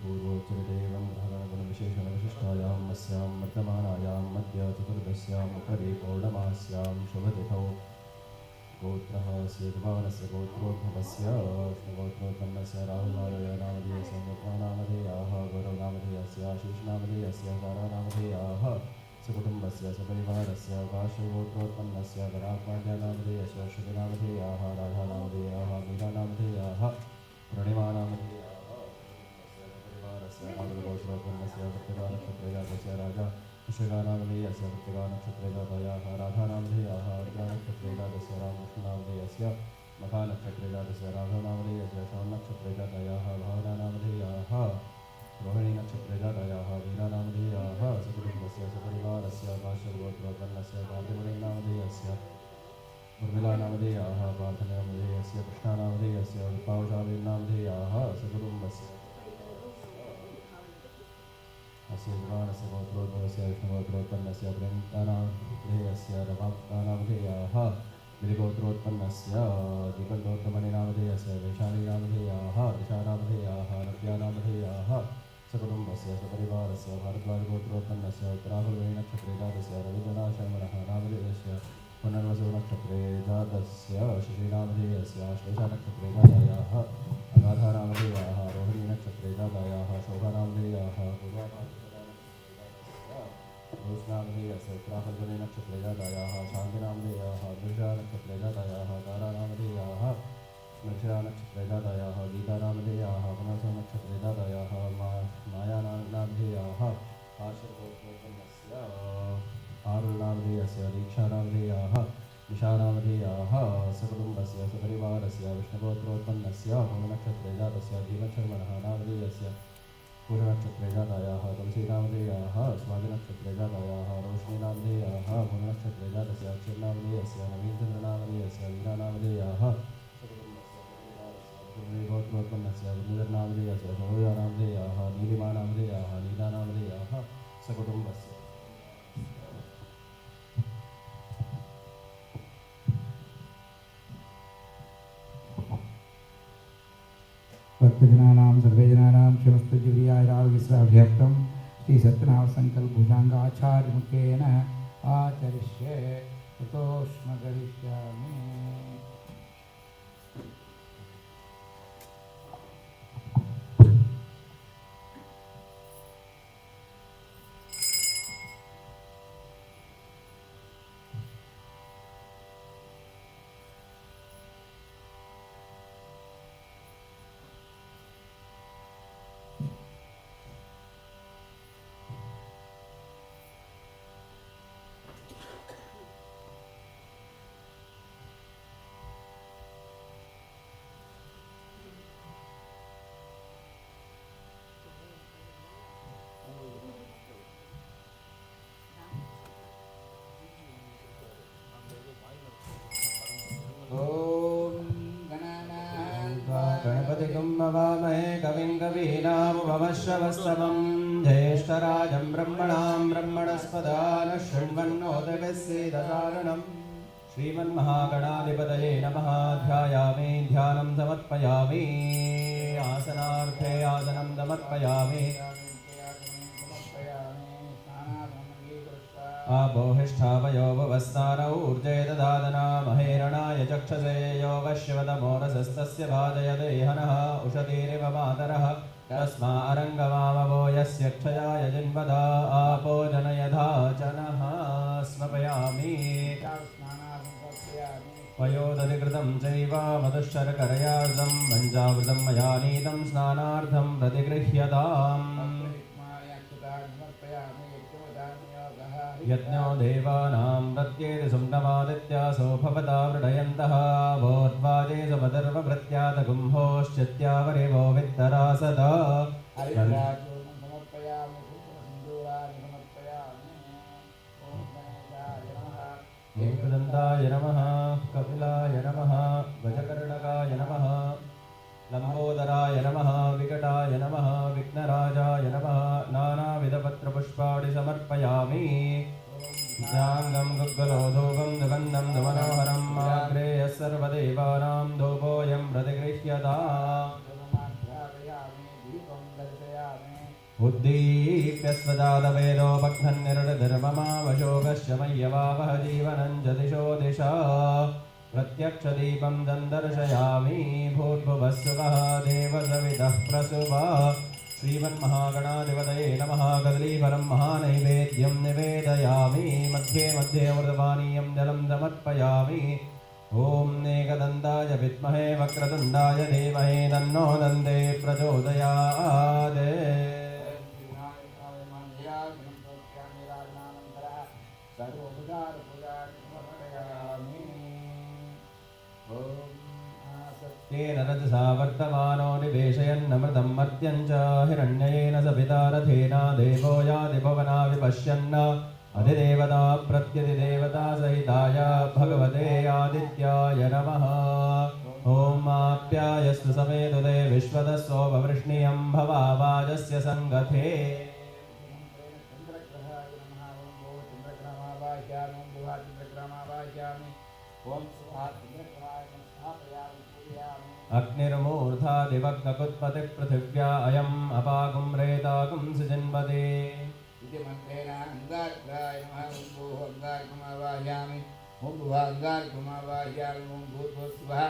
पूर्वोच्चरदेवं ग्रहगणगुणविशेषणविशिष्टायां अस्यां वर्तमानायां मध्य चतुर्दश्याम् उपरि पौर्णमास्यां शुभतिथौ गोत्रः सेतुमानस्य गोत्रोद्भवस्य गोत्रोत्पन्नस्य राहुलनामधेयस्य गोत्रनामधेयाः गौरवनामधेयस्य आशीषनामधेयस्य तारानामधेयाः सकुटुम्बस्य सपरिवारस्य काश्यगोत्रोत्पन्नस्य परात्माढ्यनामधेयस्य श्रुतिनामधेयाः राधानामधेयाः मीरानामधेयाः पूर्णिमानामधेयाः राहुलगोत्रोत्पन्नस्य कृत्तिकानक्षत्रेजातस्य राजा कृषिकानामधेयस्य कृत्तिकानक्षत्रेजातयाः राधानामधेयाः अर्घ्यनक्षत्रेजातस्य रामकृष्णनामधेयस्य मखानक्षत्रेजातस्य राघवनामधेयस्य श्रवणनक्षत्रेजातयाः भावनानामधेयाः रोहिणीनक्षत्रेजातयाः वीरानामधेयाः सकुटुम्बस्य सपरिवारस्य काश्यगोत्रोत्पन्नस्य कान्तिमणिनामधेयस्य उर्मिलानामधेयाः पार्थनामधेयस्य कृष्णानामधेयस्य विपावशालीनामधेयाः सकुटुम्बस्य अस्य युवानस्य गोत्रोद्भवस्य विष्णुगोत्रोत्पन्नस्य प्रेन्तानामधेयस्य रमानामधेयाः गिरिगोत्रोत्पन्नस्य दीपगोत्रमणिनामधेयस्य वैशालीनामधेयाः दिशानामधेयाः नव्यानामधेयाः सकुटुम्बस्य सपरिवारस्य भारद्वाजगोत्रोत्पन्नस्य उत्तराफल्गुणीनक्षत्रे जातस्य रविजनाशर्मणः नामधेयस्य पुनर्वसुनक्षत्रे जातस्य श्रीनामधेयस्य श्लेषानक्षत्रे जातायाः अगाधानामधेयाः रोहिणीनक्षत्रे जातायाः शोभानामधेयाः रोषनामधेयस्य उत्तराफल्गुणीनक्षत्रे जातायाः शान्तिनामधेयाः दृशानक्षत्रे जातायाः तारानामधेयाः नक्षत्रानक्षत्रे जातायाः गीतानामधेयाः पुनर्वसुनक्षत्रे जातायाः मायानामधेयाः आशुर्गोत्रोत्पन्नस्य आरुणामधेयस्य दीक्षानामधेयाः दिशानामधेयाः सकुटुम्बस्य सपरिवारस्य विष्णुगोत्रोत्पन्नस्य होमनक्षत्रे जातस्य धीमशर्मणः नामधेयस्य पूर्णनक्षत्रे जातायाः तुलसीनामधेयाः स्वातिनक्षत्रे जातायाः रोशनीनामधेयाः भूमनक्षत्रे जातस्य अक्षरनामधेयस्य नवीनचन्द्रनामधेयस्य वीरानामधेयाः गोत्रोत्पन्नस्य गुरुधरनामधेयस्य सरोजानामधेयाः नीलिमानामधेयाः नीलानामधेयाः सकुटुम्बस्य भक्तजनानां सर्वेजनानां क्षमस्तुर्यायुरारोग्यश्राभ्यर्थं श्री सत्यनारायण संकल्प भुजांग आचार्य मुखेन आचरिष्ये ततोष्म करिष्यामि। गणपतिगुम्मवामहे कविं कवीनामुपमश्रवस्तमं ज्येष्ठराजं ब्रह्मणां ब्रह्मणस्पदानः शृण्वन्नोतिभिस्सीदसारणं श्रीमन्महागणाधिपतये नमः। ध्यायामि ध्यानं समर्पयामि आसनार्थे आसनं समर्पयामि आपोहिष्ठावयो भवस्तानौ ऊर्जे ददादना महेरणाय चक्षसे यो वश्यवतमोरसस्तस्य भाजयदेहनः उषतीरिव मातरः तस्मा अरङ्गमामवो यस्य क्षयाय जिन्वदा आपो जनयधा जनः स्मपयामि पयोदधिकृतं चैव मधुश्चरकरयार्धं मञ्जावृतं मया नीतं स्नानार्थं प्रतिगृह्यताम् यज्ञो देवानां प्रत्येति सुम्नमादित्यासो भवता वृडयन्तः भोद्वाजे समदर्वभृत्यातगुम्भोश्चित्यावरिवो वित्तरासदा एकदन्ताय नमः कपिलाय नमः गजकर्णकाय नमः लंबोदराय नमः विकटाय नमः विघ्नराजाय नमः नानाविधपत्रपुष्पाणि समर्पयामि ध्यानं गुग्गलोधूपं दुगन्धं दुमनोहरं आग्रेयः सर्वदेवानां धूपोऽयं प्रतिगृह्यताम् उद्दीप्यस्वजातवेदो भग्नन्निर्धर्ममावशोकश्च मय्यवावह जीवनं च दिशो दिशा प्रत्यक्षदीपं दर्शयामि भूर्भुवस्सुवः देवसवितः प्रसुवा श्रीमन्महागणाधिपतये नमः। कदलीफलं महानैवेद्यं निवेदयामि मध्ये मध्ये अमृतपानीयं जलं समर्पयामि ॐ एकदन्ताय विद्महे वक्रतुण्डाय धीमहि तन्नो दन्ते प्रचोदयात्। तेन रजसा वर्तमानो निवेशयन्नमृतं मर्त्यं च हिरण्ययेन सविता रथेन देवो याति भुवना विपश्यन् अधिदेवता प्रत्यधिदेवता सहिताय भगवते आदित्याय नमः। ॐ आप्यायस्तु समेदुदे विश्वतस्सोपवृष्णियं भवावाजस्य सङ्गथे। अग्निर्मूर्धादिवग्नकुत्पतिः पृथिव्या अयम् अपागुं रेतागुं सुजन्मते। इति मन्त्रेण अंगारकाय नमः। ओम भूः अंगारकमावाहयामि। ओम भुवः अंगारकमावाहयामि। ओम भूर्भुवस्सुवः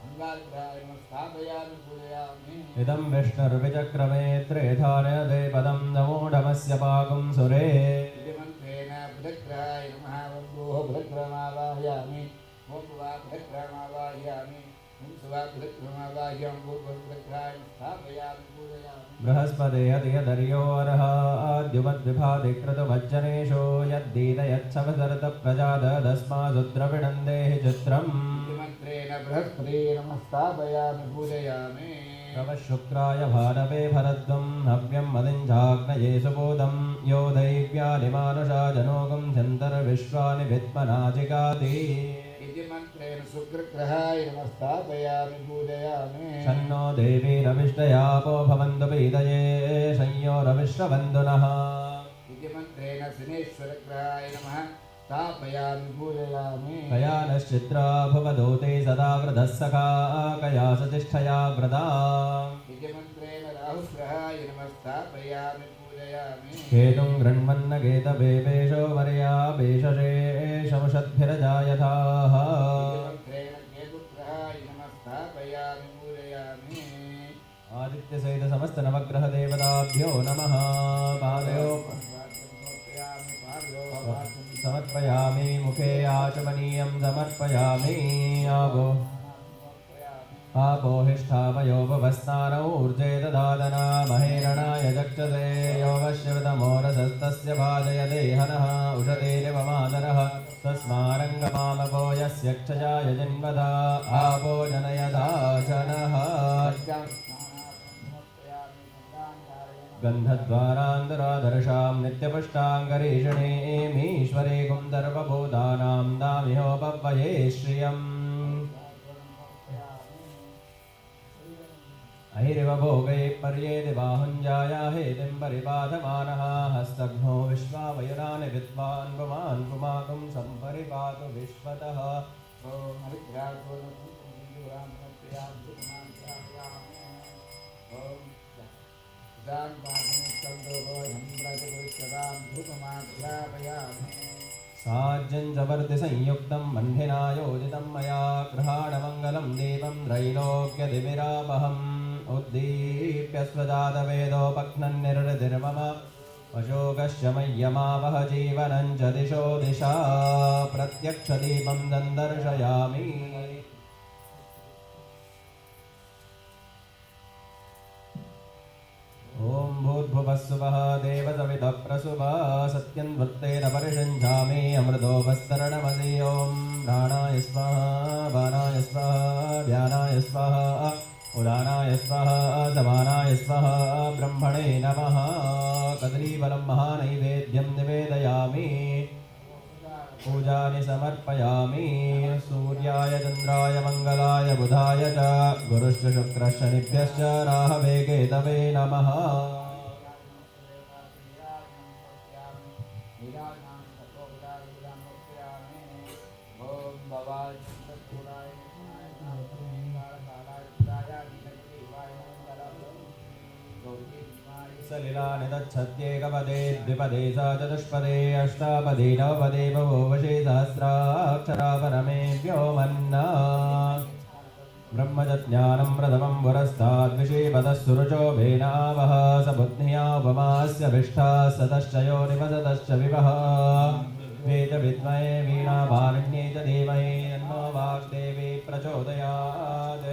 अंगारकाय नमः स्थापयामि पूजयामि। इदं विष्णुर्विचक्रमे त्रेधानयते पदं नमोढमस्य पागुं सुरे। इति मन्त्रेण बुधग्रहाय नमः। ओम भूः बुधग्रहमावाहयामि। ओम भुवः बुधग्रहमावाहयामि। ओम सुवः बुधग्रहमावाहयामि। भूर्भुवस्सुवः स्थापयामि पूजयामि। बृहस्पते यदर्यो अर्ह आद्युमद्विभाधिकृतमज्जनेषु यद्दीदयच्छवसरत प्रजादस्मासुद्रविणन्देहि चित्रम्। मन्त्रेण बृहस्पते नमः स्थापयामि पूजयामि। नमः भानवे भरद्वं हव्यं मदिञ्जाग्नये सुबोधं यो दैव्यानिमानुषा जनोगं चन्तर्विश्वानि विद्मनाजिगाति। इति मन्त्रेण शुक्रग्रहाय नमः स्थापयामि पूजयामि। शन्नो देवीरविष्टयापो भवन्तु पीतये संयोरविश्वबन्धुनः। इति मन्त्रेण शनेश्वरग्रहाय नमः स्थापयामि पूजयामि। कया नश्चित्रा भवदूते सदा वृधः सखा कया सतिष्ठया व्रता। इति मन्त्रेण राहुग्रहाय नमः स्थापयामि पूजयामि। केतुं गृह्णन्न केतवेवेशो मर्या वेशशेषमुषद्भिरजायथाः। इति मन्त्रेण केतुग्रहाय नमः स्थापयामि पूजयामि। आदित्यसहित समस्त नवग्रह देवताभ्यो नमः। पादयो समर्पयामि मुखे आचमनीयं समर्पयामि। आपोहिष्ठावयोपवस्थानौ ऊर्जे ददादना महेरणाय चक्षसे यो वश्यवतमोरसस्तस्य भाजयते हनः उषतेरिवमादरः तस्मारङ्गमामपो यस्य क्षयाय जन्मदा आपो जनयदा जनः। गन्धद्वारान्तरादर्शां नित्यपुष्टाङ्गरीषणीमीश्वरे कुन्दर्वभूतानां दामिहोपव्वये श्रियम्। अहिरिव भोगैः पर्येति बाहुञ्जाया हेतिं परिबाधमानः हस्तघ्नो विश्वावयुरानि विद्वान् पुमान् पुमाकुं सम्परिपातु विश्वतः। साज्यं जवर्ति संयुक्तं बन्धिना योजितं मया गृहाणमङ्गलं देवं त्रैलोक्यदिविरापहम् उद्दीप्य स्वजातवेदोपघ्नन्निर्निर्मम अशोकस्य मह्यमावह जीवनं च दिशो दिशा प्रत्यक्षदीपं दन्दर्शयामि। ॐ भूर्भुवस्सुवः देवसवितः प्रसुवः सत्यन्वृत्तेन परिषञ्चामि अमृतोपस्तरणमसि। ॐ प्राणाय स्वाहा बाणाय स्वाहा ध्यानाय स्वाहा उदानाय स्वाहा समानाय स्वाहा ब्रह्मणे नमः। कदलीफलं महानैवेद्यं निवेदयामि पूजानि समर्पयामि। सूर्याय चन्द्राय मङ्गलाय बुधाय च गुरुश्च शुक्रश्च शनिभ्यश्च राहवे केतवे नमः। सलिलानिदच्छत्येकपदे द्विपदे सा चतुष्पदे अष्टापदे नवपदे बभूवशे सहस्राक्षरा परमे व्योमन्ना। ब्रह्मज्ञानं प्रथमं पुरस्ताद्विषीपदः सुरुचो भेनावः स बुद्ध्या उपमास्य भिष्ठा सतश्च योनिमसतश्च विवः वेद विद्महे वीणापारण्ये च धीमहि तन्नो वाग्देवी प्रचोदयात्।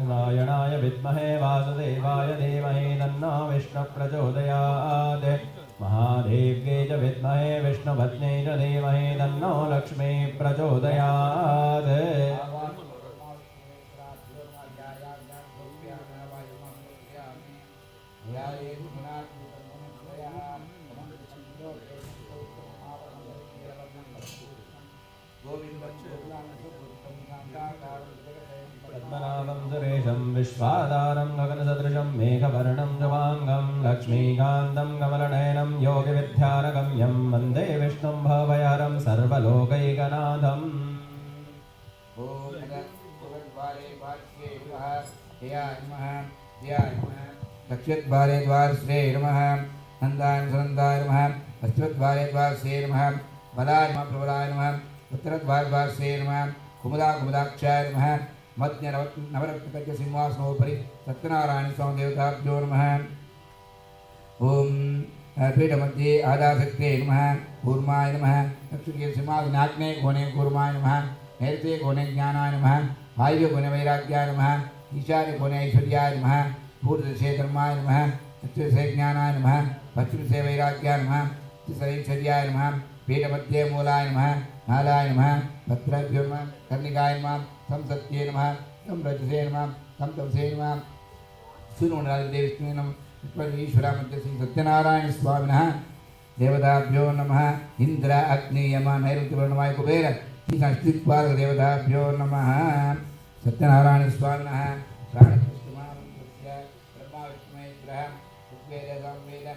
नारायणाय विद्महे वासुदेवाय धीमहि तन्नो विष्णुः प्रचोदयात्। महादेव्यै च विद्महे विष्णुपत्न्यै च धीमहि तन्नो लक्ष्मीः प्रचोदयात्। विश्वाधारं गगनसदृशं मेघवर्णं शुभाङ्गं लक्ष्मीकान्तं कमलनयनं योगिविद्यानगम्यं वन्दे विष्णुं भवभयहरं सर्वलोकैकनाथम्। दक्षिणद्वारे द्वारश्रे नमः नन्दाय सुनन्दाय नमः पश्चिमद्वारे द्वारश्रे नमः बलाय नमः प्रबलाय नमः उत्तरद्वारद्वारश्रे नमः कुमुदाक्षाय नमः मध्य नवरत्नकस्य सिंहासनोपरि सत्यनारायण स्वामी देवताभ्यो नमः। ओम पीठमध्ये आदाशक्ते नमः कूर्माय नमः दक्षिणे सिंहासनाग्ने कोणे कूर्माय नमः नैऋत्ये कोणे ज्ञानाय नमः वायव्ये कोणे वैराग्याय नमः ईशान्ये कोणे ऐश्वर्याय नमः पूर्वदिशे धर्माय नमः दक्षिणदिशे ज्ञानाय नमः पश्चिमदिशे वैराग्याय नमः उत्तरैश्वर्याय नमः पीठमध्ये मूलाय नमः नालाय नमः भद्राभ्यो नमः कर्णिकाय नमः संसत्ये नमः संरजसे नमः संतवसे नमः सूर्यमण्डलाधिपते नमः ईश्वरा मध्य श्री सत्यनारायण स्वामिनः देवताभ्यो नमः इंद्र अग्नि यम नैऋत्यवर्णमाय कुबेर श्री संस्कृतपालक देवताभ्यो नमः सत्यनारायण स्वामिनः प्राणकृष्णमानन्दस्य ब्रह्मा विष्णुमहेश्वरः ऋग्वेद सामवेद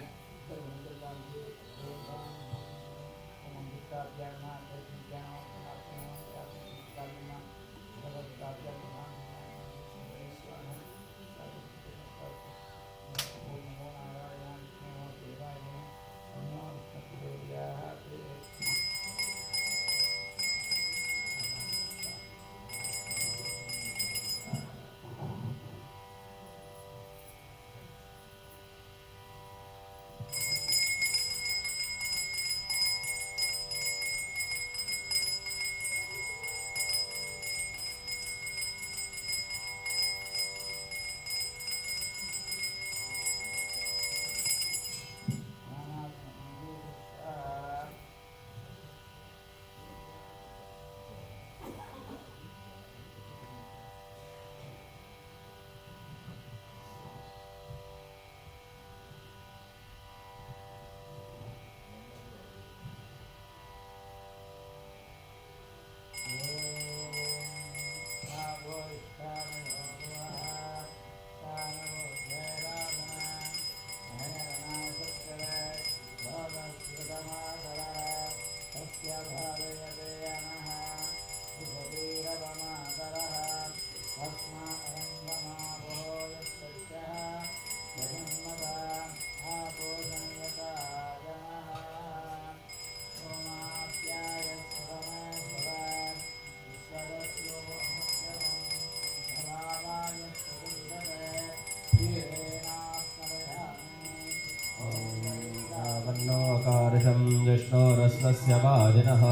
जिष्णोरस्वस्य वाजिनः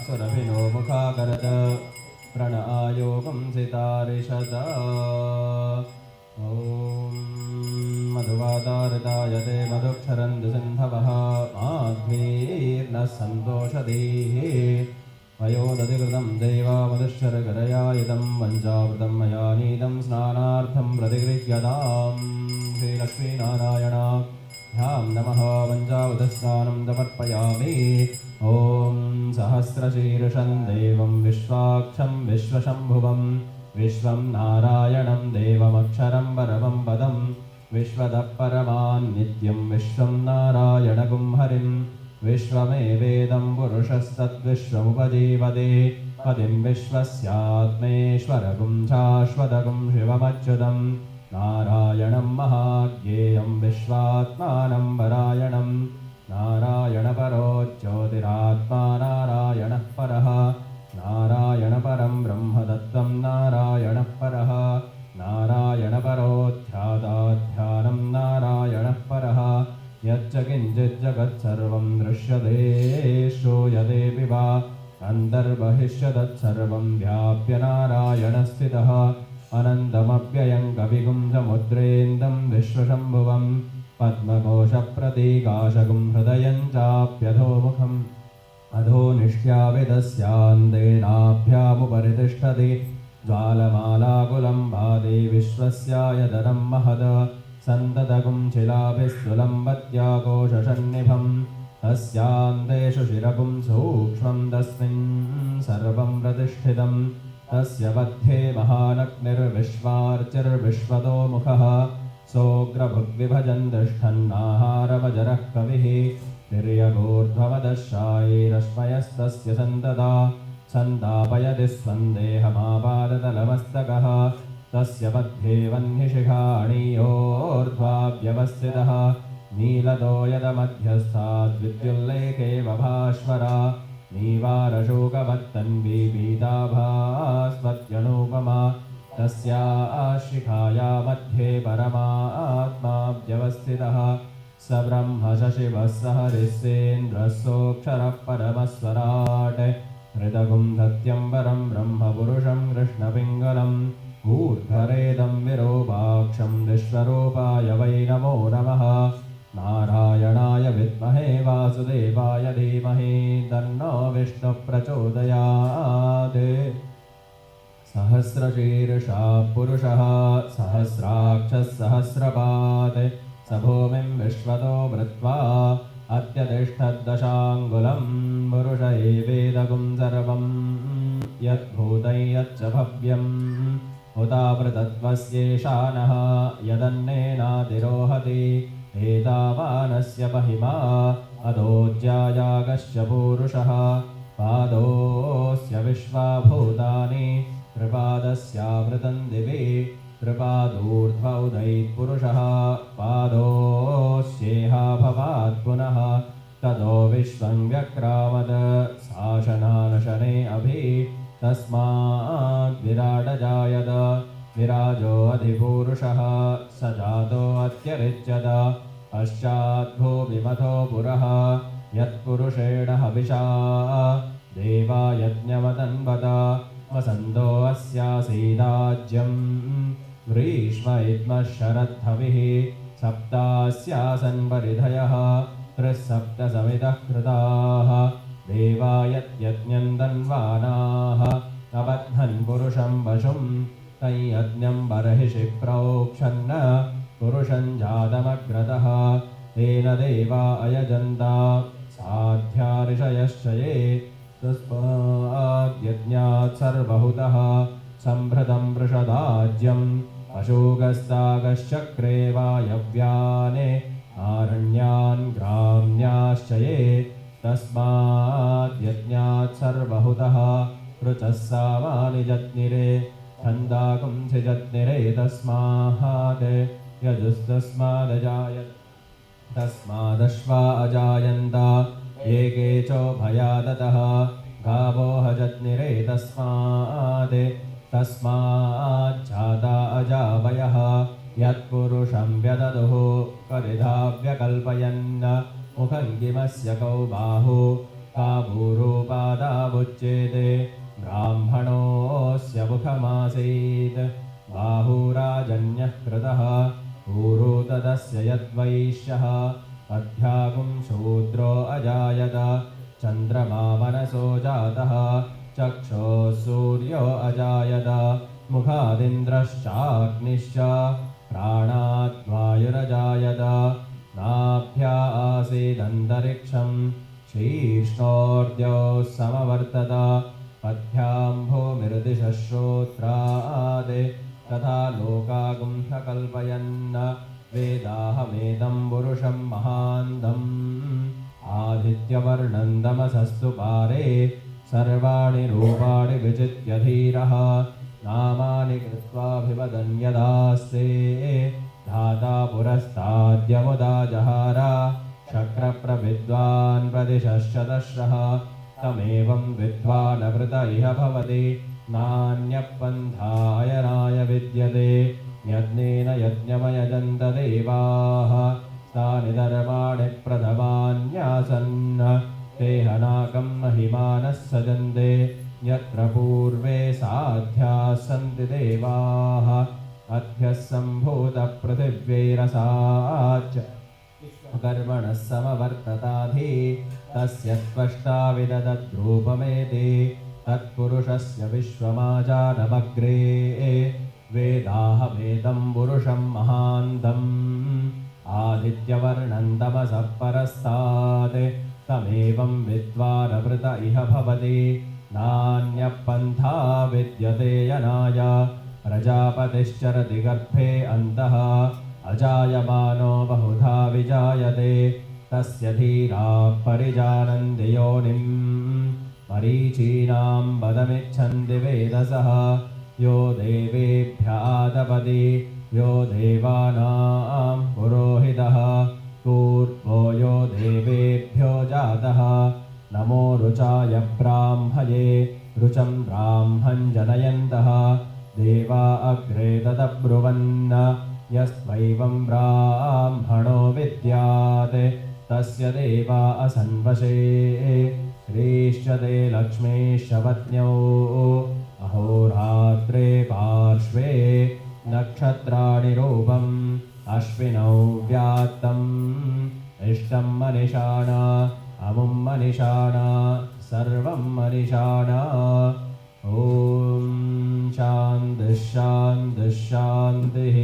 सुरभिनो मुखाकरत् प्रणआयोगं सितारिषद ॐ मधुवातारितायते मधुक्षरन्तु सिन्धवः माध्वीर्नः सन्तोषधीः वयोदधिकृतं देवामधुश्चरकरयायितं पञ्चावृतं मया नीतं स्नानार्थं प्रतिगृह्यताम् श्रीलक्ष्मीनारायण ह्यां नमः पञ्चावृतस्नानं समर्पयामि। ॐ सहस्रशीर्षं देवं विश्वाक्षं विश्वशम्भुवं विश्वं नारायणं देवमक्षरं परमं पदं विश्वतः परमान् नित्यं विश्वं नारायणगुं हरिं विश्वमेवेदं पुरुषस्तद्विश्वमुपजीवते पदिं विश्वस्यात्मेश्वरगुं शाश्वतगुं शिवमच्युतं नारायणं महाज्ञेयं विश्वात्मानं परायणं नारायणपरो ज्योतिरात्मा नारायणः परः नारायणपरं ब्रह्मतत्त्वं नारायणः परः नारायणपरोऽध्यात्मं नारायणः परः यच्च किञ्चित् जगत्सर्वं दृश्यते श्रूयतेऽपि वा अन्तर्बहिष्यतत्सर्वं व्याप्य नारायणस्थितः अनन्तमव्ययं कविगुं समुद्रेन्दं विश्वशम्भुवं पद्मकोशप्रतीकाशगुं हृदयं चाप्यधोमुखम् अधोनिष्ट्याविदस्यान्तेनाभ्यामुपरि तिष्ठति ज्वालमालाकुलं भाति विश्वस्यायतनं महद सन्ततगुं शिलाभिस्तुलम्बत्याकोशसन्निभं तस्यान्तेषु शिरगुं सूक्ष्मं तस्मिन् सर्वं प्रतिष्ठितं तस्य मध्ये महानग्निर्विश्वार्चिर्विश्वतो मुखः सोऽग्रभुग्विभजन् तिष्ठन्नाहारमजरः कविः तिर्यगोर्ध्वमदशायैरश्मयस्तस्य सन्तता सन्तापयति स्वन्देहमापादतलमस्तकः तस्य मध्ये वह्निशिखाणीयोर्ध्वाव्यवस्थितः नीलतो यदमध्यस्थाद्विद्युल्लेखे बभास्वरा नीवारशोकवत्तन्वी पीताभास्वत्यनुपमा तस्या शिखाया मध्ये परमात्मा व्यवस्थितः स ब्रह्म शशिवः स हरिस्सेन्द्रः सोऽक्षरः परमस्वराट् हृदगुं सत्यं परं ब्रह्म पुरुषं कृष्णपिङ्गलम् ऊर्ध्वरेदं विरूपाक्षं विश्वरूपाय वै नमो नमः नारायणाय विद्महे वासुदेवाय धीमहि तन्नो विष्णुः प्रचोदयात् सहस्रशीर्षा पुरुषः सहस्राक्षः सहस्रपात् स भूमिं विश्वतो वृत्वा अत्यतिष्ठद्दशाङ्गुलं पुरुष एवेदगुं सर्वं यद्भूतं यच्च भव्यम् उदावृतत्वस्येषानः यदन्नेनातिरोहति एतावानस्य महिमा अदोज्यायागश्च पूरुषः पादोऽस्य विश्वाभूतानि त्रिपादस्यावृतं दिवि त्रिपादूर्ध्व उदैत्पुरुषः पादोऽस्येहा भवात् पुनः ततो विश्वं व्यक्रामद शासनानशने अभि तस्माद् विराडजायत विराजो अधिपूरुषः स जातो अत्यरिच्यत पश्चाद्भूमिमथो पुरः यत्पुरुषेण हविषा देवा यज्ञमतन्वत वसन्तो अस्यासीदाज्यं ग्रीष्म इद्मः शरद्धविः सप्तास्यासन् परिधयः त्रिसप्तसमितः कृताः देवा यज्ञं तन्वानाः अबध्नन् पुरुषं वशुं तयज्ञं बर्हिषि प्रोक्षन्न पुरुषं जातमग्रतः तेन देवा अयजन्त साध्या ऋषयश्च ये तस्माद्यज्ञात् सर्वहुतः सम्भृतं वृषदाज्यं अशोकस्तागश्चक्रे वायव्याने आरण्यान् ग्राम्याश्च ये तस्माद्यज्ञात् सर्वहुतः ऋचः सामानि जज्ञिरे छन्दाकुंसि जज्ञिरे तस्मात् यजुस्तस्मादजायत् तस्मादश्वा अजायन्त एके चोभयादतः गावो हजज्ञिरे तस्माज्जाता अजावयः यत्पुरुषं व्यददुः करिधा व्यकल्पयन् मुखं किमस्य कौ बाहु काभूरूपादावुच्येते ब्राह्मणोऽस्य मुखमासीत् बाहुराजन्यः कृतः ऊरू तदस्य यद्वैश्यः अध्यागुं शूद्रो अजायत चन्द्रमा मनसो जातः चक्षुः सूर्यो अजायत मुखादिन्द्रश्चाग्निश्च प्राणात् वायुरजायत नाभ्या आसीदन्तरिक्षं शीर्ष्णोर्द्यौ समवर्तत पद्भ्यां भूमिर्दिशः श्रोत्रात् तथा लोकागुं न कल्पयन् वेदाहमेदं पुरुषं महान्तम् आदित्यवर्णं तमसस्तु पारे सर्वाणि रूपाणि विचित्य धीरः नामानि कृत्वाभिवदन् यदास्ते धाता पुरस्ताद्यमुदा जहार शक्रप्रविद्वान् प्रदिशश्चतश्रः तमेवं विद्वानवृत इह भवति नान्यपन्थायनाय विद्यते यज्ञेन यज्ञमयजन्त देवाः तानि धर्माणि प्रथमान्यासन् ते हनाकं महिमानः सजन्ते यत्र पूर्वे साध्याः सन्ति देवाः अध्यः सम्भूतपृथिव्यैरसाच्च कर्मणः समवर्तताधि तस्य त्वष्टा विदधद्रूपमेति तत्पुरुषस्य विश्वमाजानमग्रे वेदाहमेदं पुरुषं महान्तम् आदित्यवर्णं तमसः परस्तात् तमेवं विद्वानवृत इह भवति नान्यपन्था विद्यते यनाय प्रजापतिश्चरति गर्भे अन्तः अजायमानो बहुधा विजायते तस्य धीराः परिजानन्ति योनिम् मरीचीनां पदमिच्छन्ति वेदसः यो देवेभ्यादपति यो देवानां पुरोहितः पूर्वो यो देवेभ्यो जातः नमो रुचाय ब्राह्मये रुचं ब्राह्मं जनयन्तः देवा अग्रे तदब्रुवन् यस्त्वैवं ब्राह्मणो विद्यात् तस्य देवा असन्वशे श्रीश्चते लक्ष्मीश्चपत्न्यौ अहोरात्रे पार्श्वे नक्षत्राणि रूपम् अश्विनौ व्यात्तम् इष्टं मनिषाणा अमुं मनिषाणा सर्वं मनिषाणा ॐ शान्तिः शान्तिः शान्तिः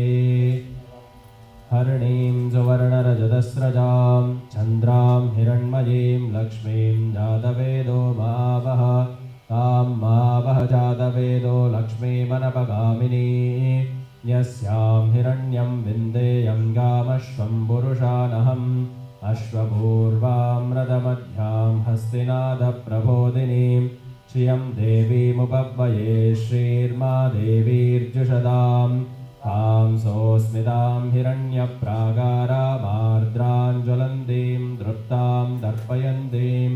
हरिणीं सुवर्णरजतस्रजां चन्द्रां हिरण्मयीं लक्ष्मीं जातवेदो मावः तां मावः जातवेदो लक्ष्मीमनपगामिनी यस्यां हिरण्यं विन्देयं गामश्वं पुरुषानहम् अश्वपूर्वामृतमध्यां हस्तिनादप्रबोधिनीं श्रियं देवीमुपह्वये श्रीर्मा देवीर्जुषदां तां सोऽस्मितां हिरण्यप्रागारामार्द्रां ज्वलन्तीं दृप्तां दर्पयन्तीं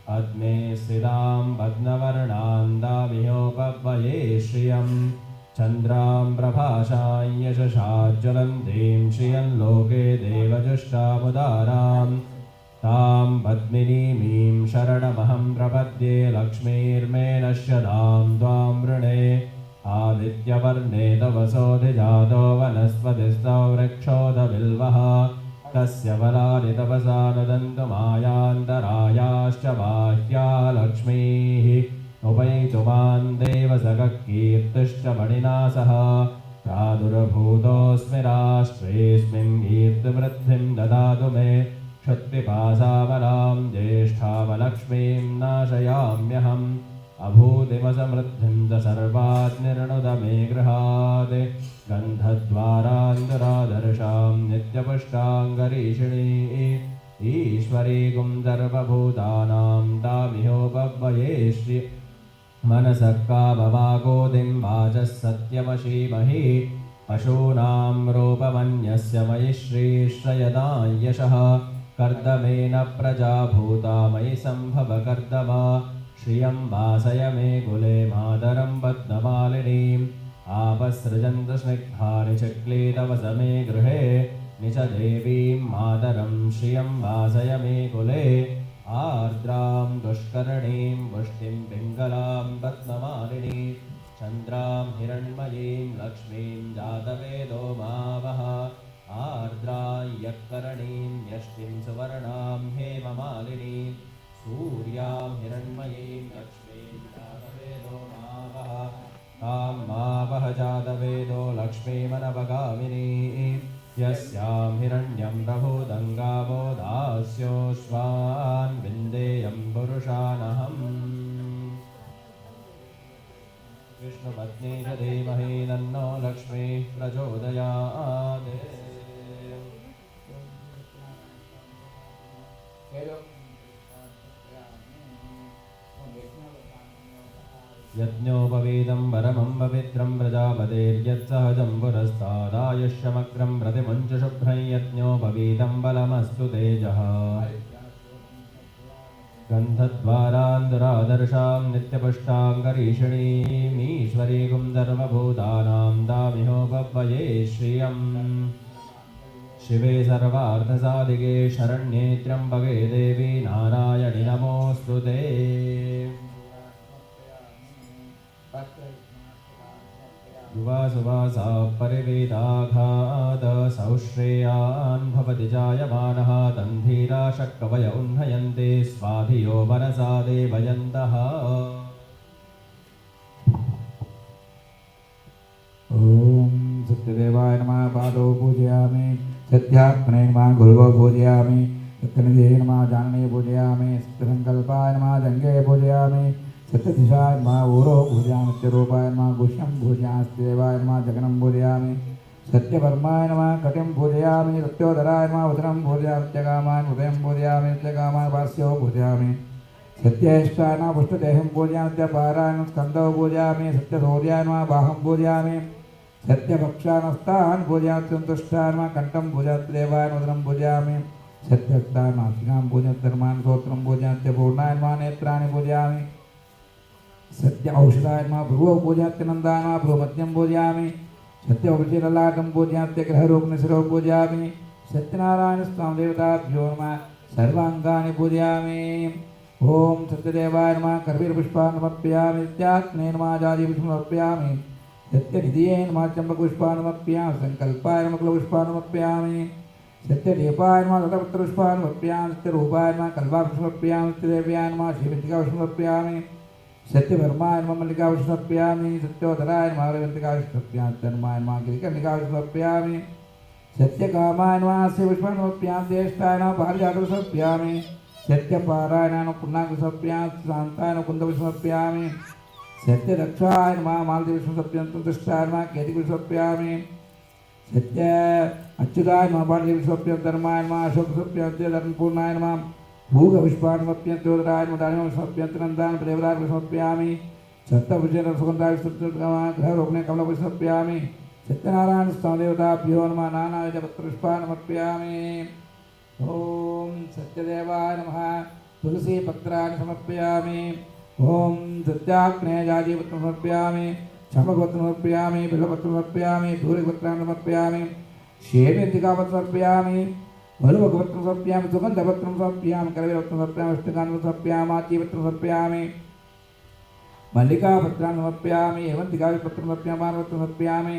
पद्मे स्थितां पद्मवर्णां दामिहोपह्वये श्रियं चन्द्रां प्रभासां यशसाज्ज्वलन्तीं श्रियं लोके देवजुष्टामुदारां तां पद्मिनीमीं शरणमहं प्रपद्ये लक्ष्मीर्मे नश्यतां त्वां वृणे आदित्यवर्णे तवसोऽधिजातो वनस्पतिस्तौ वृक्षोदबिल्वः तस्य फलानि तपसा नुदन्तु मायान्तरायाश्च बाह्या लक्ष्मीः उपैतुमान् देवसखकीर्तिश्च मणिना सह प्रादुर्भूतोऽस्मि राष्ट्रेऽस्मिन् कीर्तिवृद्धिं ददातु मे क्षत्पिपासाबलां ज्येष्ठामलक्ष्मीं नाशयाम्यहम् अभूतिमसमृद्धिं च सर्वात् निर्णुद मे गृहात् गन्धद्वारान्तरादर्शां नित्यपुष्टाङ्गरीषिणी ईश्वरीगुं सर्वभूतानां तामिहोपह्वये श्री मनसः कामवागोदिं वाचः सत्यमशीमहि पशूनां रूपमन्यस्य मयि श्रीश्रयदा यशः कर्दमेन प्रजाभूता मयि सम्भव कर्दमा श्रियं वासय मे कुले मातरं पद्ममालिनीम् आपसृजन्त स्निग्धानि चक्लीतवस मे गृहे निच देवीं मातरं श्रियं वासय मे कुले आर्द्रां दुष्करणीं पुष्टिं पिङ्गलां पद्ममालिनीं चन्द्रां हिरण्मयीं लक्ष्मीं जातवेदो मावः आर्द्रां यत्करणीं यष्टिं सुवर्णां हेममालिनीं सूर्यां हिरण्मयीं लक्ष्मीं जातवेदो मावः तां मावः जातवेदो लक्ष्मीमनवगामिनी यस्यां हिरण्यं प्रभूदङ्गावो दास्योऽश्वान् विन्देयं पुरुषानहम् विष्णुपत्नी च धीमहि तन्नो लक्ष्मीः प्रचोदयात् यज्ञोपवीतं परमं पवित्रं प्रजापतेर्यत्सहजं पुरस्तादायुष्यमग्रं प्रतिमुञ्च शुभ्रं यज्ञोपवीतं बलमस्तु तेजः गन्धद्वारान्तरादर्शां नित्यपुष्टाङ्गरीषिणीमीश्वरीगुं सर्वभूतानां तामिहोपह्वये श्रियं शिवे सर्वार्थसाधिके शरण्ये त्र्यम्बके देवी नारायणि नमोऽस्तु ते युवासुवासा परिवेदाघात सौश्रेयान् भवति जायमानः तन्धीरा शक्कवय उह्नयन्ते स्वाधियो मनसा देवयन्तः ॐ सत्यदेवाय नमः पादौ पूजयामि सत्यात्मने नमः गुरवौ पूजयामि सत्यनिधे नमः जानने पूजयामि सत्यसङ्कल्पाय नमः जङ्गे पूजयामि सत्यदिशाय नमः ऊरो पूजयामि नित्यरूपाय नमः गुह्यं पूजयास्तेवाय नमः जगनं पूजयामि सत्यवर्माय नमः कटिं पूजयामि सत्योदराय नमः वदनं पूजयामि नित्यकामान् हृदयं पूजयामि नित्यकामान् वास्यो पूजयामि सत्येष्टाय नमः पुष्टदेहं पूजयामि नित्यपारायणं स्कन्दौ पूजयामि सत्यसूर्याय नमः बाहं पूजयामि सत्यभक्षानस्तान् पूजयामि सन्तुष्टाय नमः कण्ठं पूजयामि देवाय वदनं पूजयामि सत्यस्ताय नासिकां पूजयामि धर्मान् स्तोत्रं पूजयामि नित्यपूर्णाय नमः नेत्राणि पूजयामि सत्य औषधाय नमः भ्रुवौ पूजयामि नन्दाय नमः भ्रुमध्यं पूजयामि सत्यवृषिललाटं पूजयामि ग्रहरूपनिशिरो पूजयामि सत्यनारायणस्वामी देवताभ्यो नमः सर्वाङ्गानि पूजयामि ओम सत्यदेवाय नमः कर्वीरपुष्पान् समर्पयामि नित्यात्मने नमः जाजीपुष्पं समर्पयामि सत्यनिधिये नमः चम्पकपुष्पान् समर्पयामि संकल्पाय नमः कुलपुष्पान् समर्पयामि सत्यदीपाय नमः तटपत्रपुष्पान् समर्पयामि सत्यरूपाय नमः कल्पापुष्पं समर्पयामि सत्यदेव्याय नमः श्रीमन्तिकापुष्पं समर्पयामि सत्यवर्माय नमः मल्लिकापुष्पं समर्पयामि सत्योदराय नमः रविन्तिकापुष्पं समर्पयामि सत्यवर्माय नमः गिरिकर्णिकापुष्पं समर्पयामि सत्यकामाय नमः शिवपुष्पं समर्पयामि ज्येष्ठाय नमः पारिजातं समर्पयामि सत्यपारायणाय पूर्णांग समर्पयामि शान्ताय कुन्दपुष्पं समर्पयामि सत्यदक्षाय नमः मालतीपुष्पं समर्पयामि तुष्टाय नमः केतिपुष्पं समर्पयामि सत्य अच्युताय नमः पारिजातं समर्पयामि धर्माय नमः अशोकपुष्पं समर्पयामि धर्मपूर्णाय नमः भूगपुष्पान् समर्पयामि त्योदराय नमः दानिमं समर्पयामि नन्दान् देवदाय समर्पयामि सत्यभुजेन सुगन्धाय ग्रहरोपणे कमलपुष्पं समर्पयामि सत्यनारायण स्वामी देवताभ्यो नमः नानाविधपत्रपुष्पान् समर्पयामि ओम सत्यदेवाय नमः तुलसी पत्राणि समर्पयामि ओम सत्याग्नेय जाजीपत्रं समर्पयामि चम्पकपत्रं समर्पयामि बिल्वपत्रं समर्पयामि धूलिपत्राणि समर्पयामि शेमिन्तिकापत्रं समर्पयामि वलुवकपत्रं समर्पयामि सुगन्धपत्रं समर्पयामि करवीरपत्रं समर्पयामि अष्टकाण्डं समर्पयामि आचीपत्रं समर्पयामि मल्लिकापत्राणि समर्पयामि हेमन्तिकापत्रं समर्पयामि मानवपत्रं समर्पयामि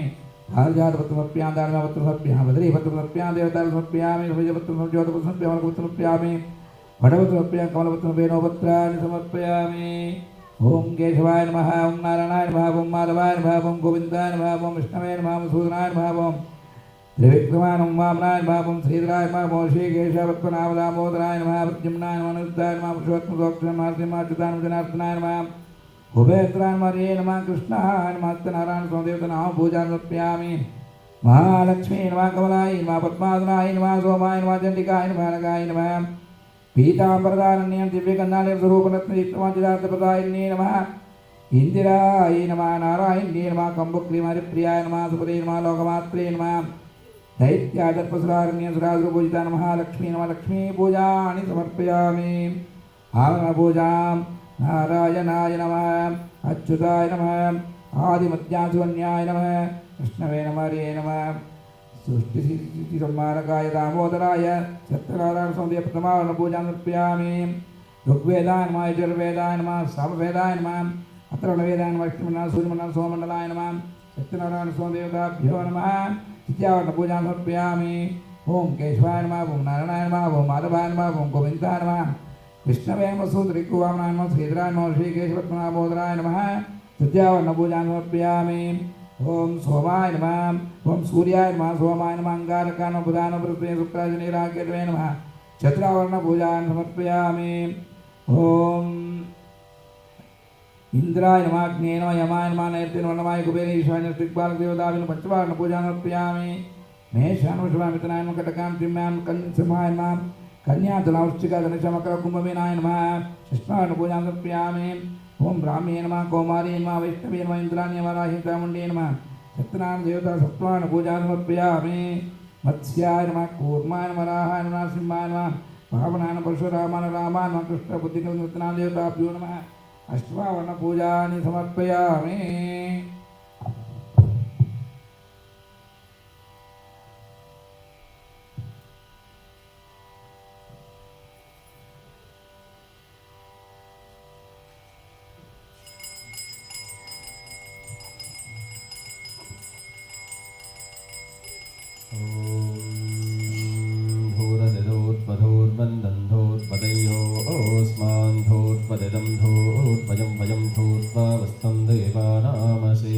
हारजातपत्रं समर्पयामि दानवपत्रं समर्पयामि बदरीपत्रं समर्पयामि देवतापत्रं समर्पयामि रविजपत्रं ज्योतिपत्रं समर्पयामि वरपत्रं समर्पयामि वटपत्रं समर्पयामि कमलपत्रं वेणुपत्राणि समर्पयामि ओम केशवाय नमः ओम नारायणाय नमः ओम माधवाय नमः ओम गोविन्दाय नमः ओम विष्णवे नमः ओम सूदनाय नमः ओम त्रिविक्रमाय नमः वामनाय नमः ओम श्रीधराय नमः ओम श्रीकेशवत्पनामदामोदराय नमः प्रद्युम्नाय नमः अनिरुद्धाय नमः पुरुषोत्तमसोक्षं नरसिंहाच्युताय जनार्दनाय नमः उभयत्राय मरे नमः कृष्णाय नमः सत्यनारायण स्वामी देवता नाम पूजा समर्पयामि महालक्ष्मी नमः कमलाय नमः पद्मासनाय नमः सोमाय नमः चण्डिकाय नमः नगाय नमः पीताम्बरदारण्यं दिव्यगन्धालयं स्वरूपरत्नदीप्तमादिदार्थप्रदायिन्ये नमः इंदिराय नमः नारायण्ये नमः कम्बुक्लीमरिप्रियाय नमः सुपदे नमः लोकमात्रे नमः दैत्यादर्पसुरारण्यं सुरासुरपूजिता नमः लक्ष्मी नमः लक्ष्मी पूजानि समर्पयामि पूजां नारायणाय नमः अच्युताय नमः आदिमध्यासुवन्याय नमः कृष्णवे नमः हरे नमः सृष्टिसंहारकाय दामोदराय सत्यनारायण स्वामी प्रथमावरण पूजां समर्पयामि ऋग्वेदाय नमः यजुर्वेदाय नमः सामवेदाय नमः अथर्वणवेदाय नमः विष्णुमण्डलाय सूर्यमण्डलाय सोममण्डलाय नमः सत्यनारायण स्वामी देवताभ्यो नमः तृतीयावरण पूजां समर्पयामि ओम केशवाय नमः ओम नारायणाय नमः ओम माधवाय नमः ओम गोविन्दाय नमः विष्णवे नमः सूत्रikuवामनाय नमः श्रीधराय नमः श्रीकेशवत्पनामोदराय नमः तृतीयावर्ण पूजां समर्पयामि ओम सोमाय नमः ओम सूर्याय नमः सोमाय नमः अंगारकाय नमः बुधाय नमः बृहस्पतिये शुक्राय शनिराकेतवे नमः चतुरावर्ण पूजां समर्पयामि ओम इंद्राय नमः अग्नये नमः यमाय नमः नैऋत्ये नमः नमाय कुबेर ईशान्य दिक्पालकदेवताभ्यो पञ्चवार्ण पूजां समर्पयामि मेषान् वृषभान् मिथुनाय नमः कटकान् सिंहान् सिंहाय नमः कन्या तुलावृश्चिका धनुषा मकर कुम्भमेनाय नमः षष्ठावर्ण पूजां समर्पयामि ओम ब्राह्मे नमः कौमारी नमः वैष्णवे नमः इंद्राण्ये नमः राहितामुण्डे नमः सत्यनारायण देवता सप्तवार्ण पूजां समर्पयामि मत्स्याय नमः कूर्माय नमः राहाय नमः सिंहाय नमः पावनाय नमः परशुरामाय रामाय नमः कृष्णबुद्धिसत्यनारायण देवताभ्यो नमः अष्टवावर्ण पूजानि समर्पयामि धूर्पदयोस्मान् धूर्पदिदं धूर्पजं भजं धूर्त्वा वस्तं देवानामसि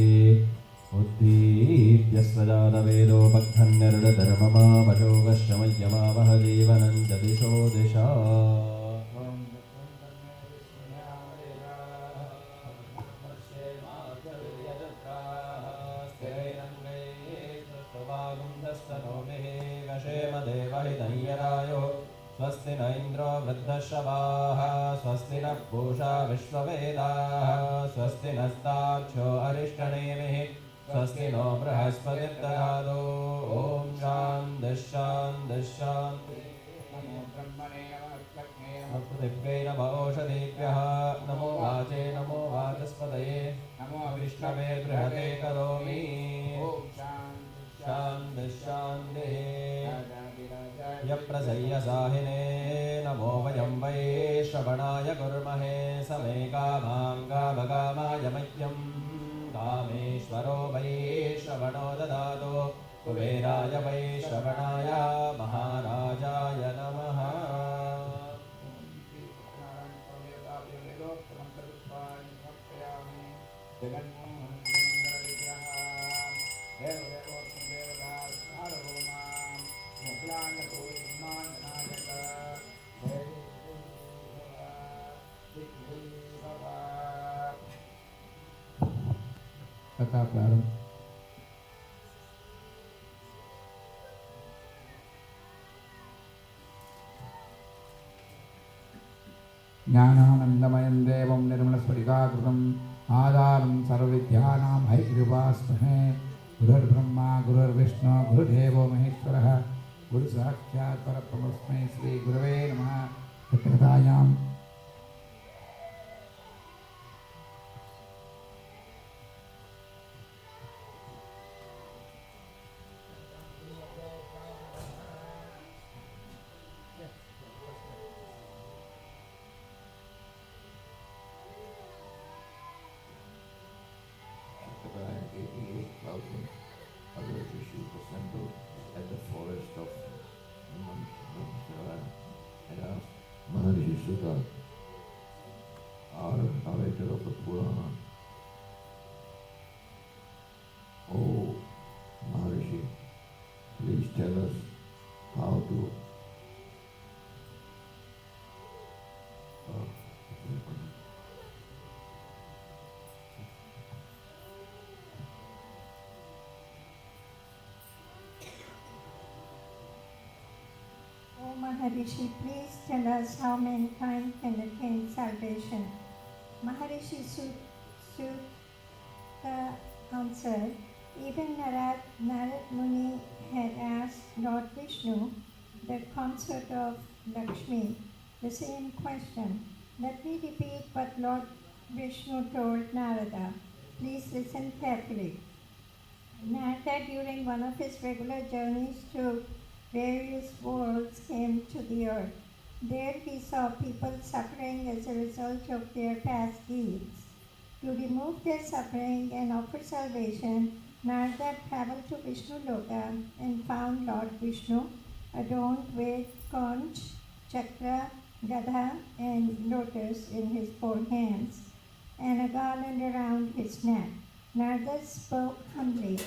स्वस्ति न इन्द्रो वृद्धश्रवाः स्वस्ति नः पूषा विश्ववेदाः स्वस्ति नस्तार्क्ष्यो अरिष्टनेमिः स्वस्ति नो बृहस्पतिर्दधातु ॐ शान्तिः शान्तिः शान्तिः नमो ब्रह्मणे नमः विष्णवे नमो पृथिव्यै नमो ओषधीभ्यः नमो वाचे नमो वाचस्पतये नमो विष्णवे बृहते करोमि ॐ शान्तिः शान्तिः शान्तिः शान्तिः यप्रसह्यसाहिने नमो वयं वै श्रवणाय कुर्महे समे कामां कामकामाय मह्यं कामेश्वरो वै श्रवणो ददातु कुबेराय वै श्रवणाय महाराजाय नमः कथा प्रारंभ ज्ञानानन्दमयं देवं निर्मलस्फटिकाकृतम् आधारं सर्वविद्यानां हयग्रीवास्महे गुरुर्ब्रह्मा गुरुर्विष्णु गुरुदेवो महेश्वरः गुरुसाक्षात् परब्रह्मस्मै श्रीगुरवे नमः कथायां others issued assembled at the forest of Rochester and asked Maharishi Sutta, our narrator of the Purana, "Oh Maharishi, please tell us how to O Maharishi, please tell us how mankind can attain salvation. Maharishi Sutta answered, even Narad Muni had asked Lord Vishnu, the consort of Lakshmi, the same question. Let me repeat what Lord Vishnu told Narada. Please listen carefully. Narada, during one of his regular journeys to various worlds, came to the earth. There he saw people suffering as a result of their past deeds. To remove their suffering and offer salvation, Narada traveled to Vishnu Loka and found Lord Vishnu adorned with conch, chakra, gadha, and lotus in his four hands, and a garland around his neck. Narada spoke humbly,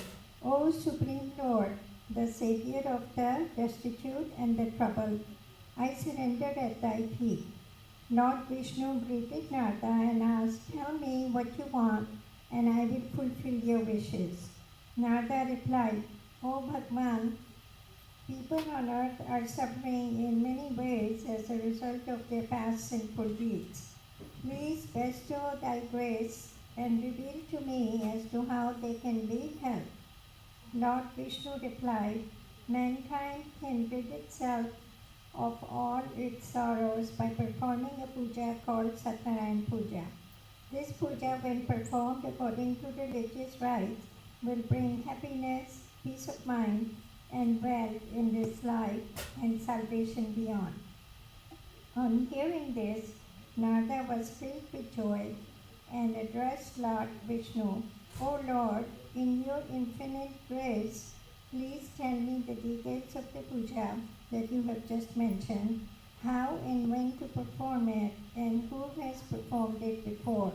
O Supreme Lord, the Savior of the destitute and the troubled, I surrender at thy feet. Lord Vishnu greeted Narada and asked, tell me what you want and I will fulfill your wishes. Narada replied, O Bhagwan, people on earth are suffering in many ways as a result of their past sinful deeds. Please bestow thy grace and reveal to me as to how they can be helped. Lord Vishnu replied, mankind can rid itself of all its sorrows by performing a puja called Satyanarayan Puja. This puja, when performed according to religious rites, will bring happiness, peace of mind, and wealth in this life and salvation beyond. On hearing this, Narada was filled with joy and addressed Lord Vishnu, O Lord, in your infinite grace, please tell me the details of the puja that you have just mentioned, how and when to perform it, and who has performed it before.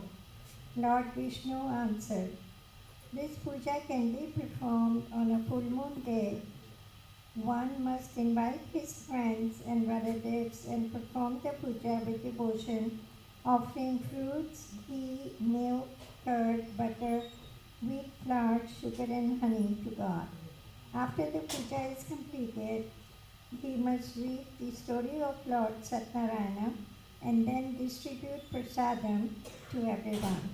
Lord Vishnu answered, this puja can be performed on a full moon day. One must invite his friends and relatives and perform the puja with devotion, offering fruits, ghee, milk, curd, butter, wheat flour, sugar and honey to God. After the puja is completed, he must read the story of Lord Satyanarayana and then distribute prasadam to everyone.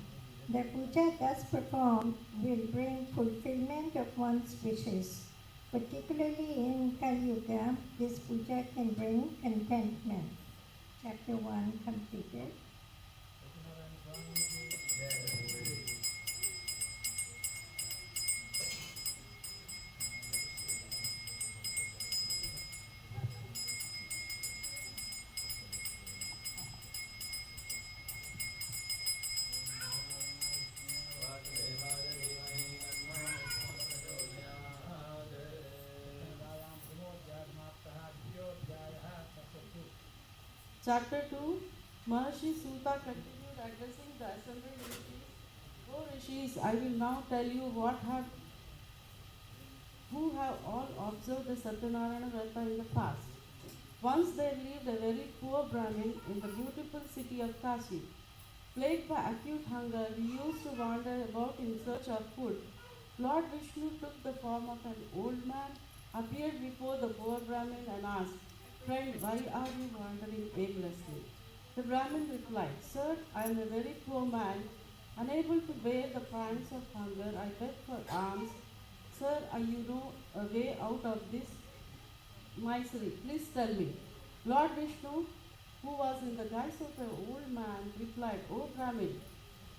The puja thus performed will bring fulfillment of one's wishes. Particularly in Kali Yuga, this puja can bring contentment. Chapter 1 completed. Chapter 2 Maharishi Suta continued addressing the assembled rishis. O rishis, I will now tell you who have all observed the Satyanarayana Vrata in the past. Once there lived a very poor Brahmin in the beautiful city of Kashi. Plagued by acute hunger, he used to wander about in search of food. Lord Vishnu took the form of an old man, appeared before the poor Brahmin and asked, "Friend, why are you wandering aimlessly?" The Brahmin replied, "Sir, I am a very poor man, unable to bear the pangs of hunger. I beg for alms. Sir, you know a way out of this misery. Please tell me." Lord Vishnu, who was in the guise of an old man, replied, "O Brahmin,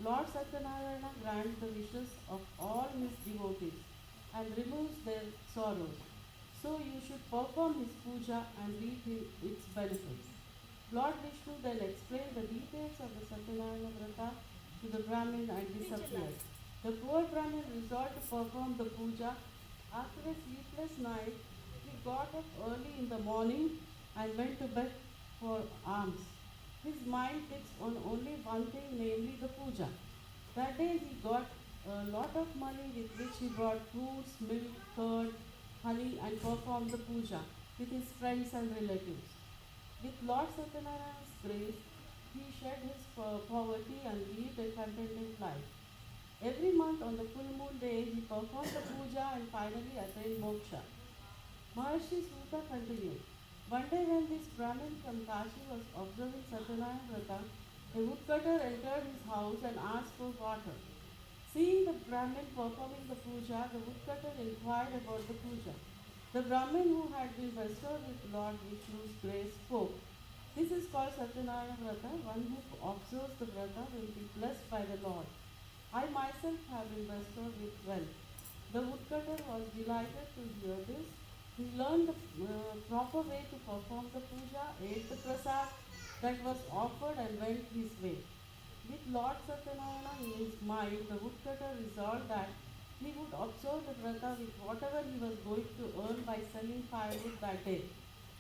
Lord Satyanarayana grants the wishes of all his devotees and removes their sorrows. So you should perform his puja and reap its benefits." Lord Vishnu then explained the details of the Satyanarayana Vrata to the Brahmin and disappeared. The poor Brahmin resolved to perform the puja. After a sleepless night, he got up early in the morning and went to bed for alms. His mind fixed on only one thing, namely the puja. That day he got a lot of money with which he bought fruits, milk, curd, honey and performed the puja with his friends and relatives. With Lord Satyanarayana's grace, he shed his poverty and lived a contented life. Every month on the full moon day, he performed the puja and finally attained moksha. Maharishi Suta continued. One day when this Brahmin from Kashi was observing Satyanarayana Vrata, a woodcutter entered his house and asked for water. Seeing the Brahmin performing the puja, the woodcutter inquired about the puja. The Brahmin who had been bestowed with Lord Vishnu's grace spoke. "This is called Satyanarayana Vrata. One who observes the Vrata will be blessed by the Lord. I myself have been bestowed with wealth." The woodcutter was delighted to hear this. He learned the proper way to perform the puja, ate the prasad that was offered and went his way. With Lord Satyanarayana in his mind, the woodcutter resolved that he would observe the vrata with whatever he was going to earn by selling firewood that day.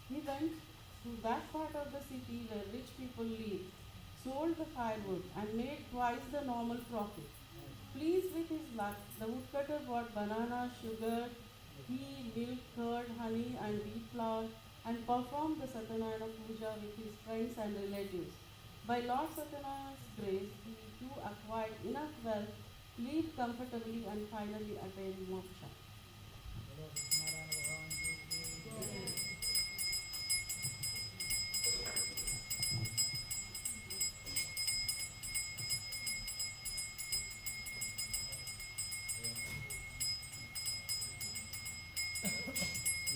He went to that part of the city where rich people live, sold the firewood and made twice the normal profit. Pleased with his luck, the woodcutter bought banana, sugar, ghee, milk, curd, honey, and wheat flour and performed the Satyanarayana puja with his friends and relatives. By Lord Satyanarayana's grace, he too acquired enough wealth, lived comfortably, and finally attained moksha.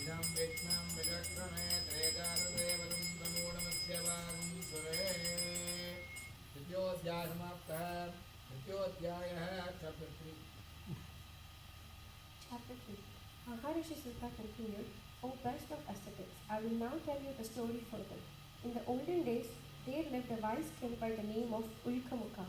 इदं विघ्नं विचक्रमे त्रेदारुदेवतं तमूढमस्य वागं सुरे तृतीयोऽध्यायः समाप्तः तृतीयोऽध्यायः chapter 3 Chapter 3 Maharishi Sutta continued, O best of ascetics, I will now tell you the story further. In the olden days, there lived a wise king by the name of Ulkamukha.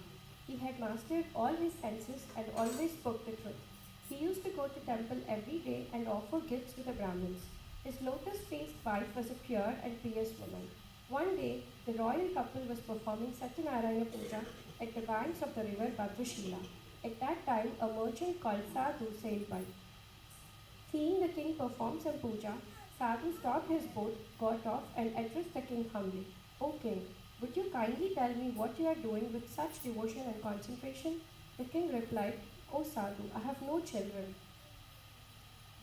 He had mastered all his senses and always spoke the truth. He used to go to temple every day and offer gifts to the Brahmins. His lotus-faced wife was a pure and pious woman. One day, the royal couple was performing Satyanarayana Puja at the banks of the river Bhadrashila. At that time, a merchant called Sadhu sailed by. Seeing the king perform some puja, Sadhu stopped his boat, got off, and addressed the king humbly. "O king, would you kindly tell me what you are doing with such devotion and concentration?" The king replied, "O Sadhu, I have no children.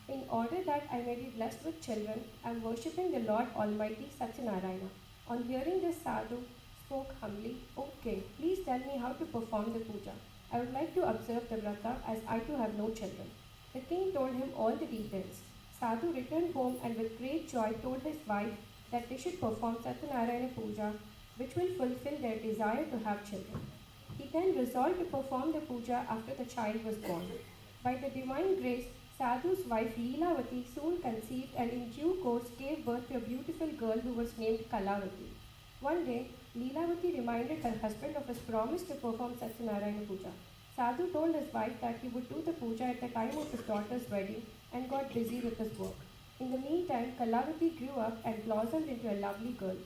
In order that I may be blessed with children, I am worshipping the Lord Almighty Satyanarayana. On hearing this, Sadhu spoke humbly, O king, please tell me how to perform the puja. I would like to observe the vrata as I too have no children. The king told him all the details. Sadhu returned home and with great joy told his wife that they should perform Satyanarayana puja, which will fulfill their desire to have children. He then resolved to perform the puja after the child was born. By the divine grace, Sadhu's wife Leelavati soon conceived and in due course gave birth to a beautiful girl who was named Kalavati. One day, Leelavati reminded her husband of his promise to perform Satyanarayana puja. Sadhu told his wife that he would do the puja at the time of his daughter's wedding and got busy with his work. In the meantime, Kalavati grew up and blossomed into a lovely girl.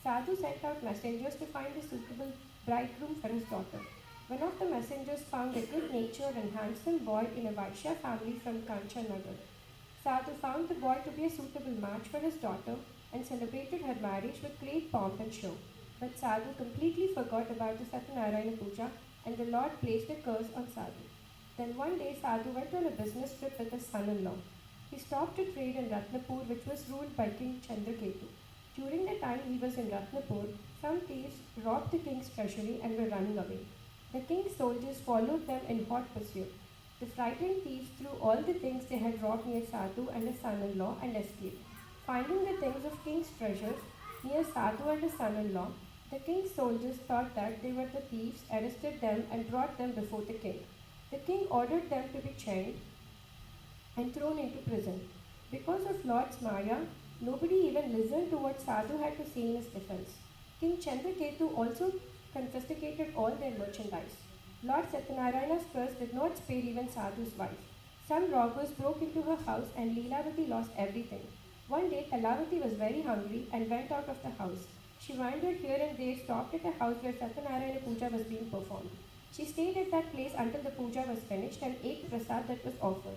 Sadhu sent out messengers to find a suitable bridegroom for his daughter. One of the messengers found a good-natured and handsome boy in a Vaishya family from Kanchanagar. Sadhu found the boy to be a suitable match for his daughter and celebrated her marriage with great pomp and show. But Sadhu completely forgot about the Satyanarayana puja and the Lord placed a curse on Sadhu. Then one day Sadhu went on a business trip with his son-in-law. He stopped to trade in Ratnapur, which was ruled by King Chandraketu. During the time he was in Ratnapur, some thieves robbed the king's treasury and were running away. The king's soldiers followed them in hot pursuit. The frightened thieves threw all the things they had robbed near Sadhu and his son-in-law and escaped. Finding the things of king's treasures near Sadhu and his son-in-law, the king's soldiers thought that they were the thieves, arrested them and brought them before the king. The king ordered them to be chained and thrown into prison. Because of Lord's Maya, nobody even listened to what Sadhu had to say in his defense. King Chandraketu also confiscated all their merchandise. Lord Satyanarayana's curse did not spare even Sadhu's wife. Some robbers broke into her house and Leelavati lost everything. One day, Kalavati was very hungry and went out of the house. She wandered here and there, stopped at a house where Satyanarayana puja was being performed. She stayed at that place until the puja was finished and ate prasad that was offered.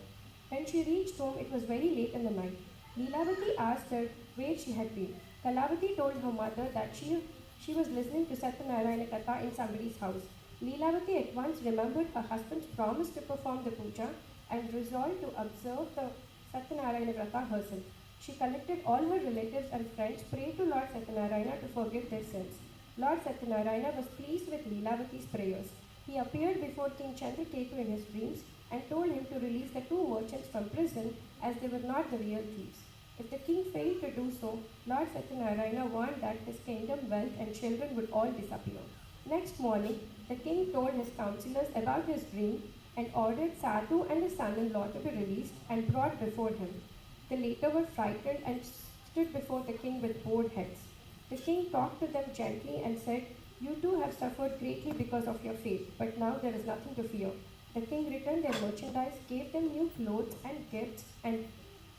When she reached home, it was very late in the night. Leelavati asked her where she had been. Kalavati told her mother that she was listening to Satyanarayana Katha in somebody's house. Leelavati at once remembered her husband's promise to perform the puja and resolved to observe the Satyanarayana Vrata herself. She collected all her relatives and friends, prayed to Lord Satyanarayana to forgive their sins. Lord Satyanarayana was pleased with Leelavati's prayers. He appeared before King Chandraketu in his dreams and told him to release the two merchants from prison as they were not the real thieves. If the king failed to do so, Lord Satyanarayana warned that his kingdom, wealth and children would all disappear. Next morning, the king told his counselors about his dream and ordered Sadhu and his son-in-law to be released and brought before him. The latter were frightened and stood before the king with bowed heads. The king talked to them gently and said, "You too have suffered greatly because of your faith, but now there is nothing to fear." The king returned their merchandise, gave them new clothes and gifts, and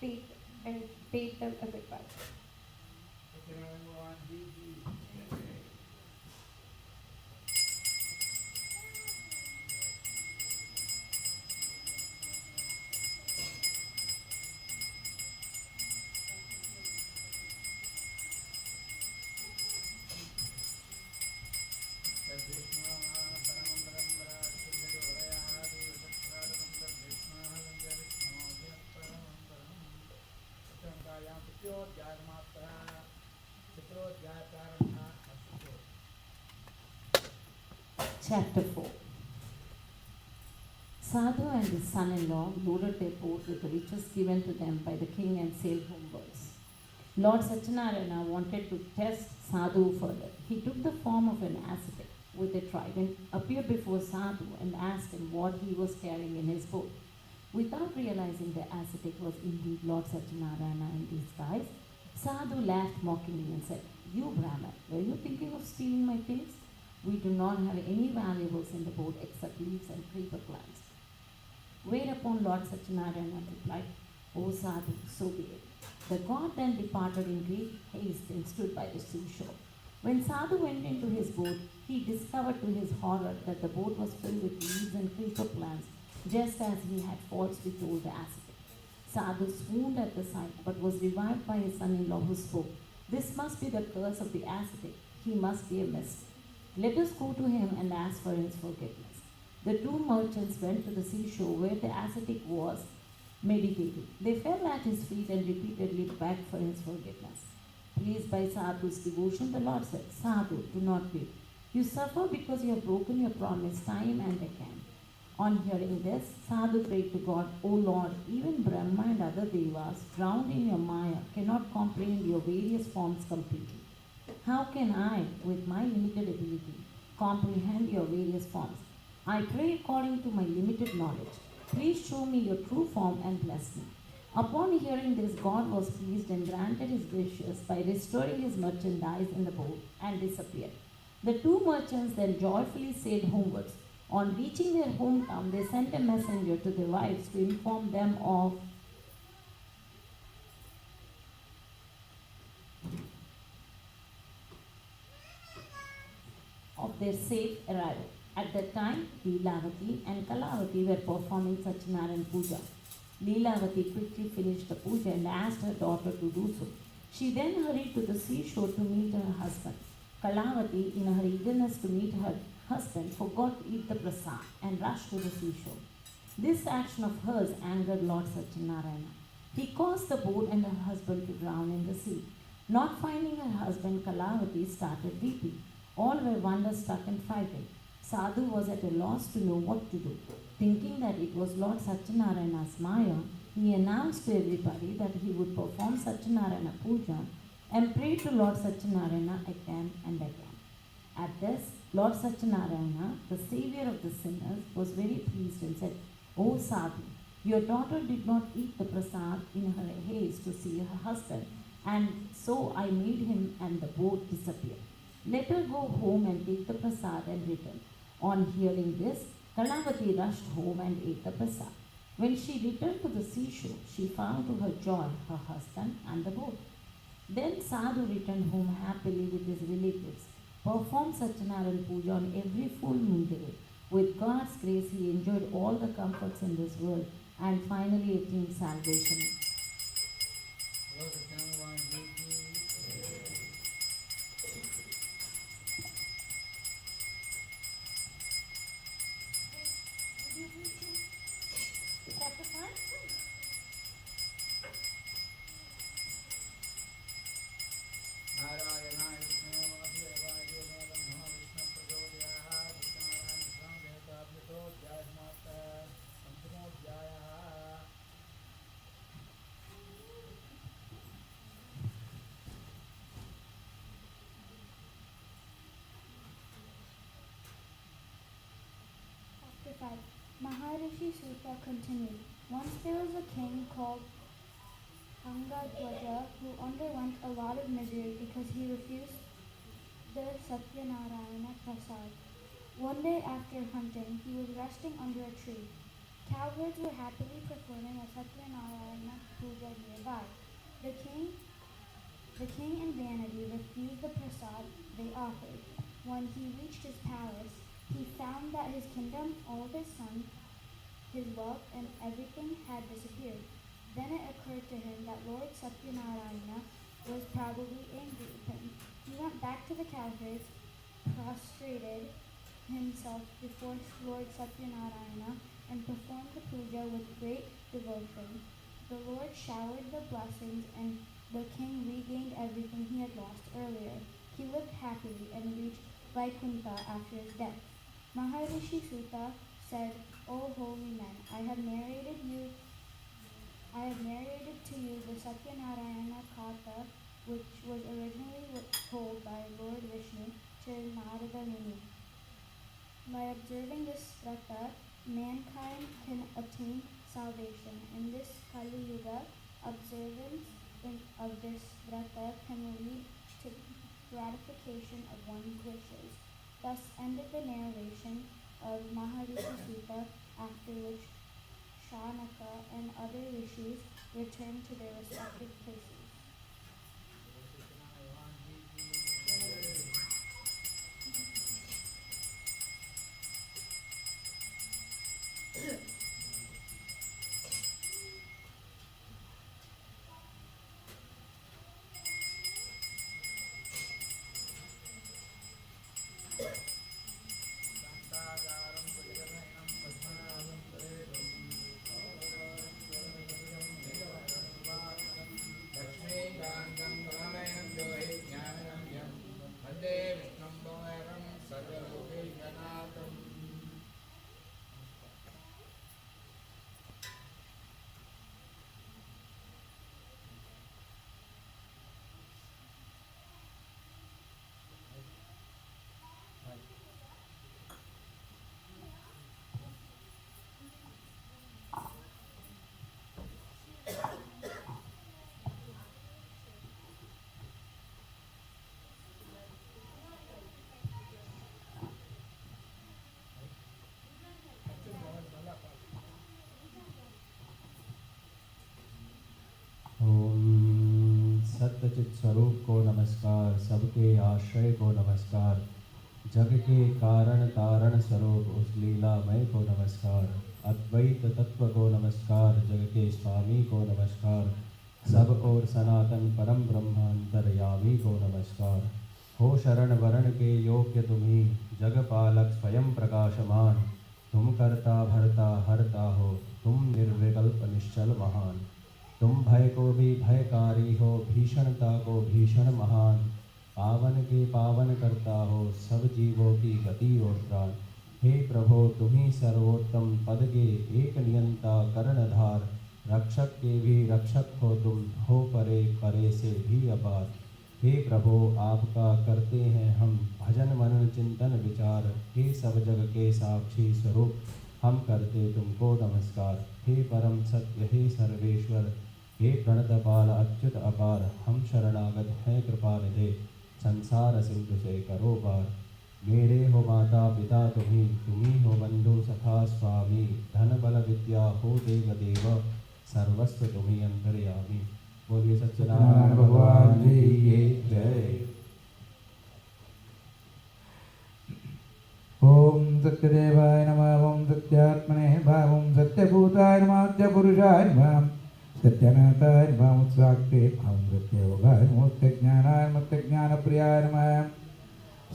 paid them a goodbye. Chapter 4. Sadhu and his son-in-law loaded their boat with the riches given to them by the king and sailed homewards. Lord Satyanarayana wanted to test Sadhu further. He took the form of an ascetic with a trident, appeared before Sadhu and asked him what he was carrying in his boat. Without realizing the ascetic was indeed Lord Satyanarayana in disguise, Sadhu laughed mockingly and said, "You Brahman, were you thinking of stealing my things? We do not have any valuables in the boat except leaves and creeper plants." Whereupon Lord Satyanarayana replied, "O Sadhu, so be it." The god then departed in great haste and stood by the seashore. When Sadhu went into his boat, he discovered to his horror that the boat was filled with leaves and creeper plants, just as he had falsely told the ascetic. Sadhu swooned at the sight, but was revived by his son-in-law who spoke, "This must be the curse of the ascetic. He must be a mystic. Let us go to him and ask for his forgiveness." The two merchants went to the seashore where the ascetic was. meditating. They fell at his feet and repeatedly begged for his forgiveness. Pleased by Sadhu's devotion, the Lord said, Sadhu, do not weep. You suffer because you have broken your promise time and again. On hearing this, Sadhu prayed to God, O Lord, even Brahma and other devas, drowned in your Maya, cannot comprehend your various forms completely. How can I, with my limited ability, comprehend your various forms? I pray according to my limited knowledge. Please show me your true form and bless me. Upon hearing this, God was pleased and granted his wishes by restoring his merchandise in the boat and disappeared. The two merchants then joyfully sailed homewards. On reaching their hometown, they sent a messenger to their wives to inform them of their safe arrival. At that time, Leelavati and Kalavati were performing Satyanarayan Puja. Leelavati quickly finished the puja and asked her daughter to do so. She then hurried to the seashore to meet her husband. Kalavati, in her eagerness to meet her husband, forgot to eat the prasad and rushed to the seashore. This action of hers angered Lord Satyanarayana. He caused the boat and her husband to drown in the sea. Not finding her husband, Kalavati started weeping. All were wonder-struck and frightened. Sadhu was at a loss to know what to do. Thinking that it was Lord Satyanarayana's Maya, he announced to everybody that he would perform Satyanarayana Puja and pray to Lord Satyanarayana again and again. At this, Lord Satyanarayana, the savior of the sinners, was very pleased and said, O Sadhu, your daughter did not eat the prasad in her haste to see her husband, and so I made him and the boat disappear. Let her go home and take the prasad and return. On hearing this, Kalavati rushed home and ate the prasad. When she returned to the seashore, she found to her joy her husband and the boat. Then Sadhu returned home happily with his relatives, performed Satyanarayan Puja on every full moon day. With God's grace, he enjoyed all the comforts in this world and finally attained salvation. Maharishi Suta continued. Once there was a king called Angadwaja who underwent a lot of misery because he refused the Satyanarayana Prasad. One day after hunting, he was resting under a tree. Cowherds were happily performing a Satyanarayana Puja nearby. The king in vanity refused the prasad they offered. When he reached his palace, he found that his kingdom, all of his sons, his wealth, and everything had disappeared. Then it occurred to him that Lord Satyanarayana was probably angry with him. He went back to the cowherds, prostrated himself before Lord Satyanarayana, and performed the puja with great devotion. The Lord showered the blessings, and the king regained everything he had lost earlier. He lived happily and reached Vaikuntha after his death. Maharishi Suta said, O holy men, I have narrated to you the Satyanarayana Katha, which was originally told by Lord Vishnu to Narada Muni. By observing this vrata, mankind can attain salvation. In this Kali Yuga, observance of this vrata can lead to gratification of one's wishes. Thus ended the narration of Maharishi Suta, after which Shanaka and other rishis returned to their respective places. सत्यचित स्वरूप को नमस्कार, सबके आश्रय को नमस्कार, जग के कारण तारण स्वरूप उस लीलामय को नमस्कार, अद्वैत तत्व को नमस्कार, जग के स्वामी को नमस्कार, सब और सनातन परम ब्रह्म अंतर्यामी को नमस्कार। हो शरण वरण के योग्य तुम्ही, जग पालक स्वयं प्रकाशमान, तुम करता भरता हरता हो, तुम निर्विकल्प निश्चल महान, तुम भय को भी भयकारी हो, भीषणता को भीषण महान, पावन के पावन करता हो, सब जीवों की गति और प्राण। हे प्रभो तुम्ही सर्वोत्तम पद के एक नियंता कर्णधार, रक्षक के भी रक्षक हो तुम, हो परे परे से भी अपार। हे प्रभो आपका करते हैं हम भजन मनन चिंतन विचार, हे सब जग के साक्षी स्वरूप हम करते तुमको नमस्कार। हे परम सत्य हे सर्वेश्वर, हे प्रणतपाल अच्युत अपार, हम शरणागत हैं कृपा निधे, संसार सिंधु से करो पार। मेरे हो माता पिता तुम्ही हो बंधु सखा स्वामी, धन बल विद्या हो देव देव, सर्वस्व तुम्ही अंतर्यामी। बोलिए सत्यनारायण भगवान की जय। ओम सत्यदेवाय नमः। ओम सत्यात्मने नमः। ओम सत्यभूताय नमः। सत्यपुरुषाय नमः। सत्यनाथाय नमः। उत्साक्ते ओम सत्ययोगाय नमः। सत्यज्ञानाय नमः। सत्यज्ञानप्रियाय नमः।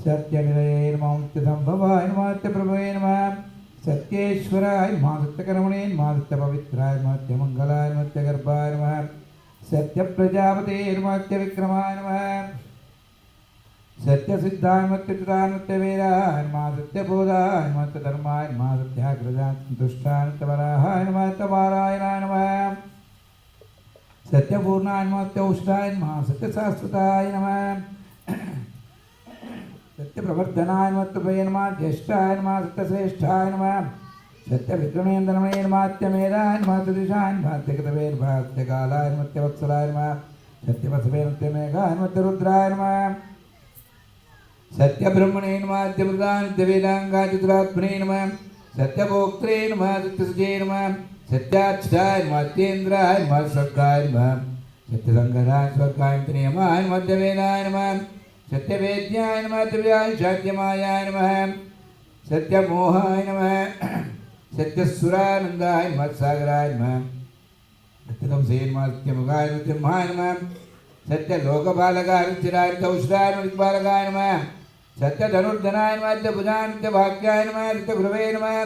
सत्यनिलये नमः। सत्यसंभवाय नमः। सत्यप्रभवे नमः। सत्येश्वराय नमः। सत्यकर्मणे नमः। सत्यपवित्राय नमः। सत्यमंगलाय नमः। सत्यगर्भाय नमः। सत्यप्रजापते नमः। सत्यविक्रमाय नमः। सत्यसिद्धाय नमः। सत्यचिदाय नमः। सत्यवीराय नमः। सत्यबोधाय नमः। सत्यधर्माय नमः। सत्याग्रजाय सन्तुष्टाय सत्यवराहाय नमः। सत्यनारायणाय नमः। सत्यपूर्णाय नमः। सत्यौषधाय नमः। सत्यशाश्वताय नमः। सत्यप्रवर्धनाय नमः। सत्यभये नमः। ज्येष्ठाय नमः। सत्यश्रेष्ठाय नमः। सत्यविक्रमेन्द्रमणे नमः। सत्यमेधाय नमः। सत्यदिशाय नमः। सत्यकृतवे नमः। सत्यकालाय नमः। सत्यवत्सलाय नमः। सत्यवसवे नमः। सत्यमेघाय नमः। सत्यरुद्राय नमः। सत्यब्रह्मणे नमः। सत्यमृताय नमः। सत्यवेदांगाय चतुरात्मने नमः। सत्यभोक्त्रे नमः। सत्यसुजे नमः। सत्याच्छाय नमः। सत्येन्द्राय नमः। स्वर्गाय नमः। सत्यसंगराय स्वर्गाय नियमाय नमः। सत्यवेदाय नमः। सत्यवेद्याय नमः। सत्यव्याय सत्यमायाय नमः। सत्यमोहाय नमः। सत्यसुरानंदाय नमः। सागराय नमः। सत्यतमसे नमः। सत्यमुखाय नमः। सत्यमहाय नमः। सत्यलोकपालकाय सत्यराय सत्यौषधाय नमः। सत्यपालकाय नमः। सत्यधनुर्धनाय नमः। सत्यभुजाय नमः। सत्यभाग्याय नमः। सत्यगुरवे नमः।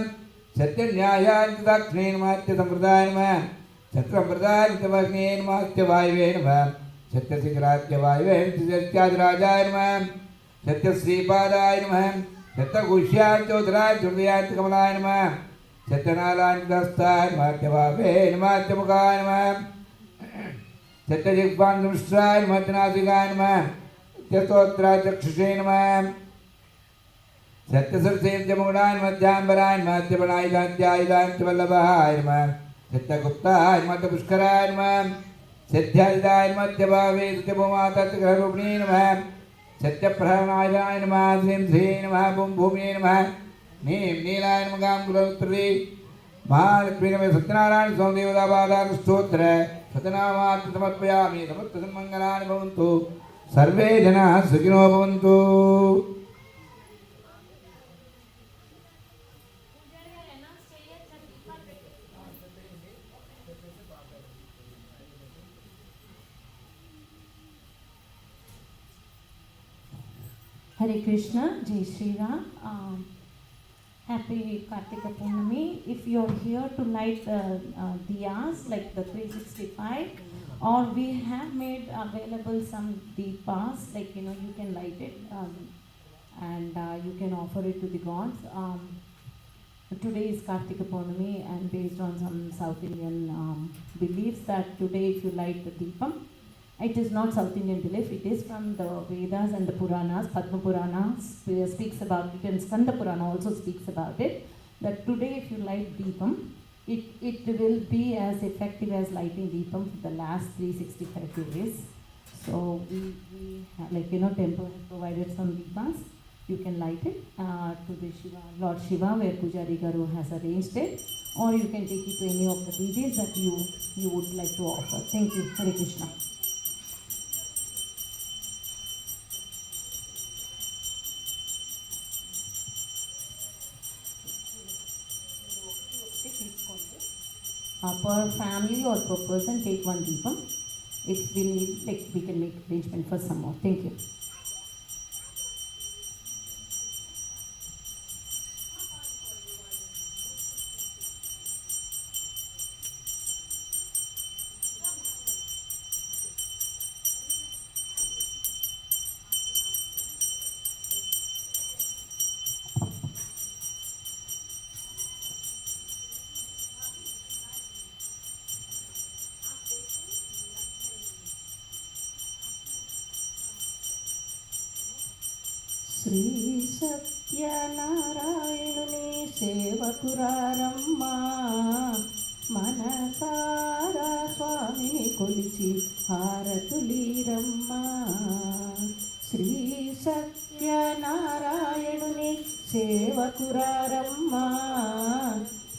सत्यन्यायाय सत्यदाक्षिणे नमः। सत्यसम्प्रदाय नमः। सत्यसम्प्रदाय सत्यवाग्ने नमः। सत्यवायवे नमः। सत्यशीघ्रात्यवायवे सत्यादिराजाय नमः। सत्यश्रीपादाय नमः। सत्यघोष्याय चौधराय हृदयाय कमलाय नमः। सत्यनारायण दस्ताय नमः। सत्यभावे नमः। सत्यमुखाय नमः। सत्यजिह्वांगमिश्राय नमः। सत्यनासिकाय नमः। सत्यस्तोत्राय चक्षुषे नमः। सत्यसरसे सत्यमुगडाय नमः। सत्याम्बराय नमः। सत्यबलायुधाय सत्यायुधाय सत्यवल्लभाय नमः। सत्यगुप्ताय नमः। सत्यपुष्कराय नमः। सत्यायुधाय नमः। सत्यभावे सत्यभूमाता सत्यग्रहरूपिणे नमः। सत्यप्रहरणाय नमः। श्रीं श्री नमः। भूमिये नमः। नीं नीलाय नमः। गां गुरुत्रे महालक्ष्मी नमः। सत्यनारायण स्वामी देवतापादान स्तोत्र सत्यनामार्थ समर्पयामि। समस्त सन्मंगलानि भवन्तु। सर्वे जनाः सुखिनो भवन्तु। Hare Krishna, Jai Shri Ram. Happy Kartika Purnami. If you're here to light diyas like the 365, or we have made available some deepas, like you can light it and you can offer it to the gods. Today is Kartika Purnami, and based on some South Indian beliefs that today if you light the deepam, it is not South Indian belief, it is from the Vedas and the Puranas. Padma Purana speaks about it, and Skanda Purana also speaks about it, that today if you light Deepam, it will be as effective as lighting Deepam for the last 365 days. So we temple has provided some Deepas. You can light it to the Shiva, Lord Shiva, where Pujari Garu has arranged it, or you can take it to any of the deities that you would like to offer. Thank you. Hare Krishna. per family or per person take one deepam. If we need, like, we can make arrangement for some more. Thank you. Shri సత్యనారాయణుని సేవకురారమ్మా, మనసారా స్వామిని కొలిచి హారతులీరమ్మా. శ్రీ సత్యనారాయణుని సేవకురారమ్మా,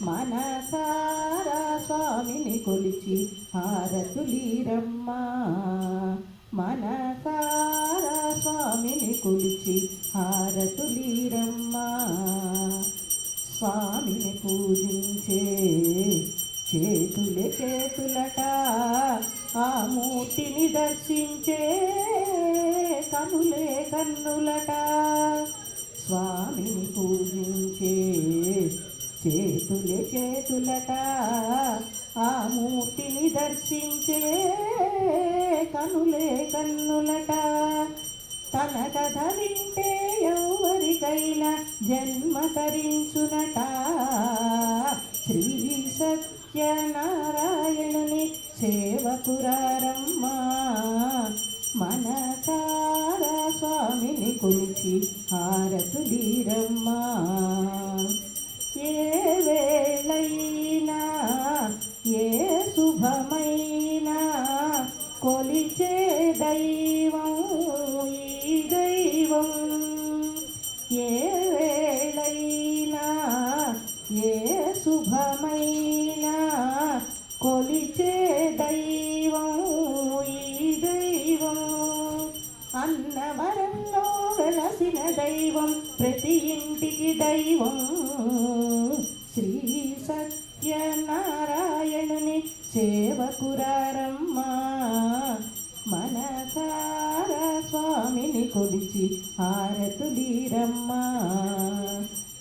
మనసారా స్వామిని కొలిచి హారతులీరమ్మా. మనసారా స్వామిని కొలిచి హారతులీరమ్మా. స్వామిని పూజించే చేతులే చేతులట, ఆ మూర్తిని దర్శించే కనులే కన్నులట. స్వామిని పూజించే చేతులే చేతులట, ఆ మూర్తిని దర్శించే కనులే కన్నులట. తన కథ వింటే ఎవరికైనా జన్మ తరించునట. శ్రీ సత్యనారాయణుని సేవకురారమ్మా, మనసారా స్వామిని కొలిచి హారతులీరమ్మా. ఏ వేళైనా ఏ శుభమైనా కొలిచే దైవం ఈ దైవం. ఏ వేళైనా ఏ శుభమైనా కొలిచే దైవం ఈ దైవం. అన్నవరంలో వెలసిన దైవం, ప్రతి ఇంటికి దైవం. శ్రీ సత్యనారాయణుని సేవకురారమ్మా, మనసారా స్వామిని కొలిచి హారతులీరమ్మా.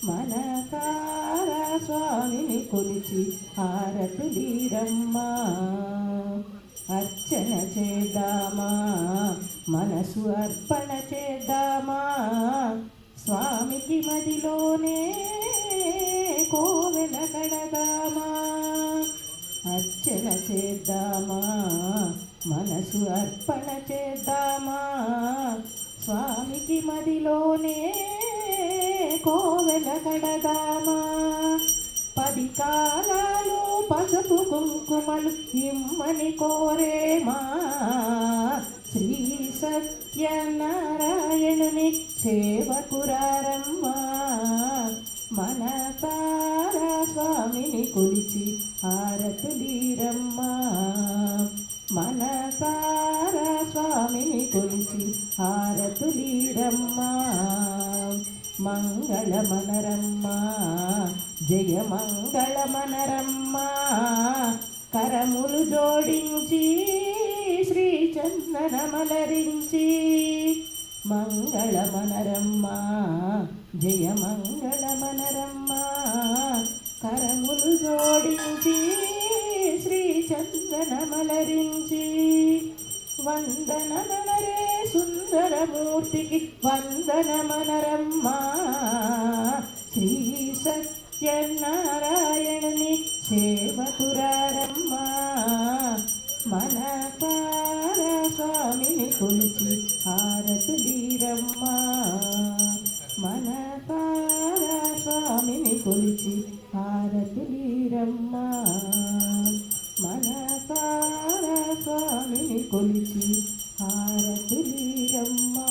మనసారా స్వామిని కొలిచి హారతులీరమ్మా. అర్చన చేద్దామా, మనసు అర్పణ చేద్దామా, స్వామికి మదిలోనే కోవెల కడదామా. అర్చన చేద్దామా, మనసు అర్పణ చేద్దామా, స్వామికి మదిలోనే కోవెల కడదామా. 10 కాలాలు పసుపు కుంకుమలు ఇమ్మని కోరేమా. శ్రీ సత్యనారాయణుని సేవకురారమ్మా, మనసారా స్వామిని కొలిచి హారతులీరమ్మా. మనసారా స్వామిని కొలిచి హారతులీరమ్మా. మంగళమనరమ్మా, జయ మంగళమనరమ్మా. కరములు జోడించి శ్రీ చందనమలరించి. మంగళమనరమ్మా, జయ మంగళమనరమ్మా. కరములు జోడించి శ్రీ చందనమలరించి. వందనమనరే సుందరమూర్తికి వందనమనరమ్మా. శ్రీ సత్యనారాయణుని సేవకురారమ్మా, మనసారా స్వామిని కొలిచి హారతులీరమ్మా. మనసారా స్వామిని కొలిచి హారతులీరమ్మా. మనసారా స్వామిని కొలిచి హారతులీరమ్మా.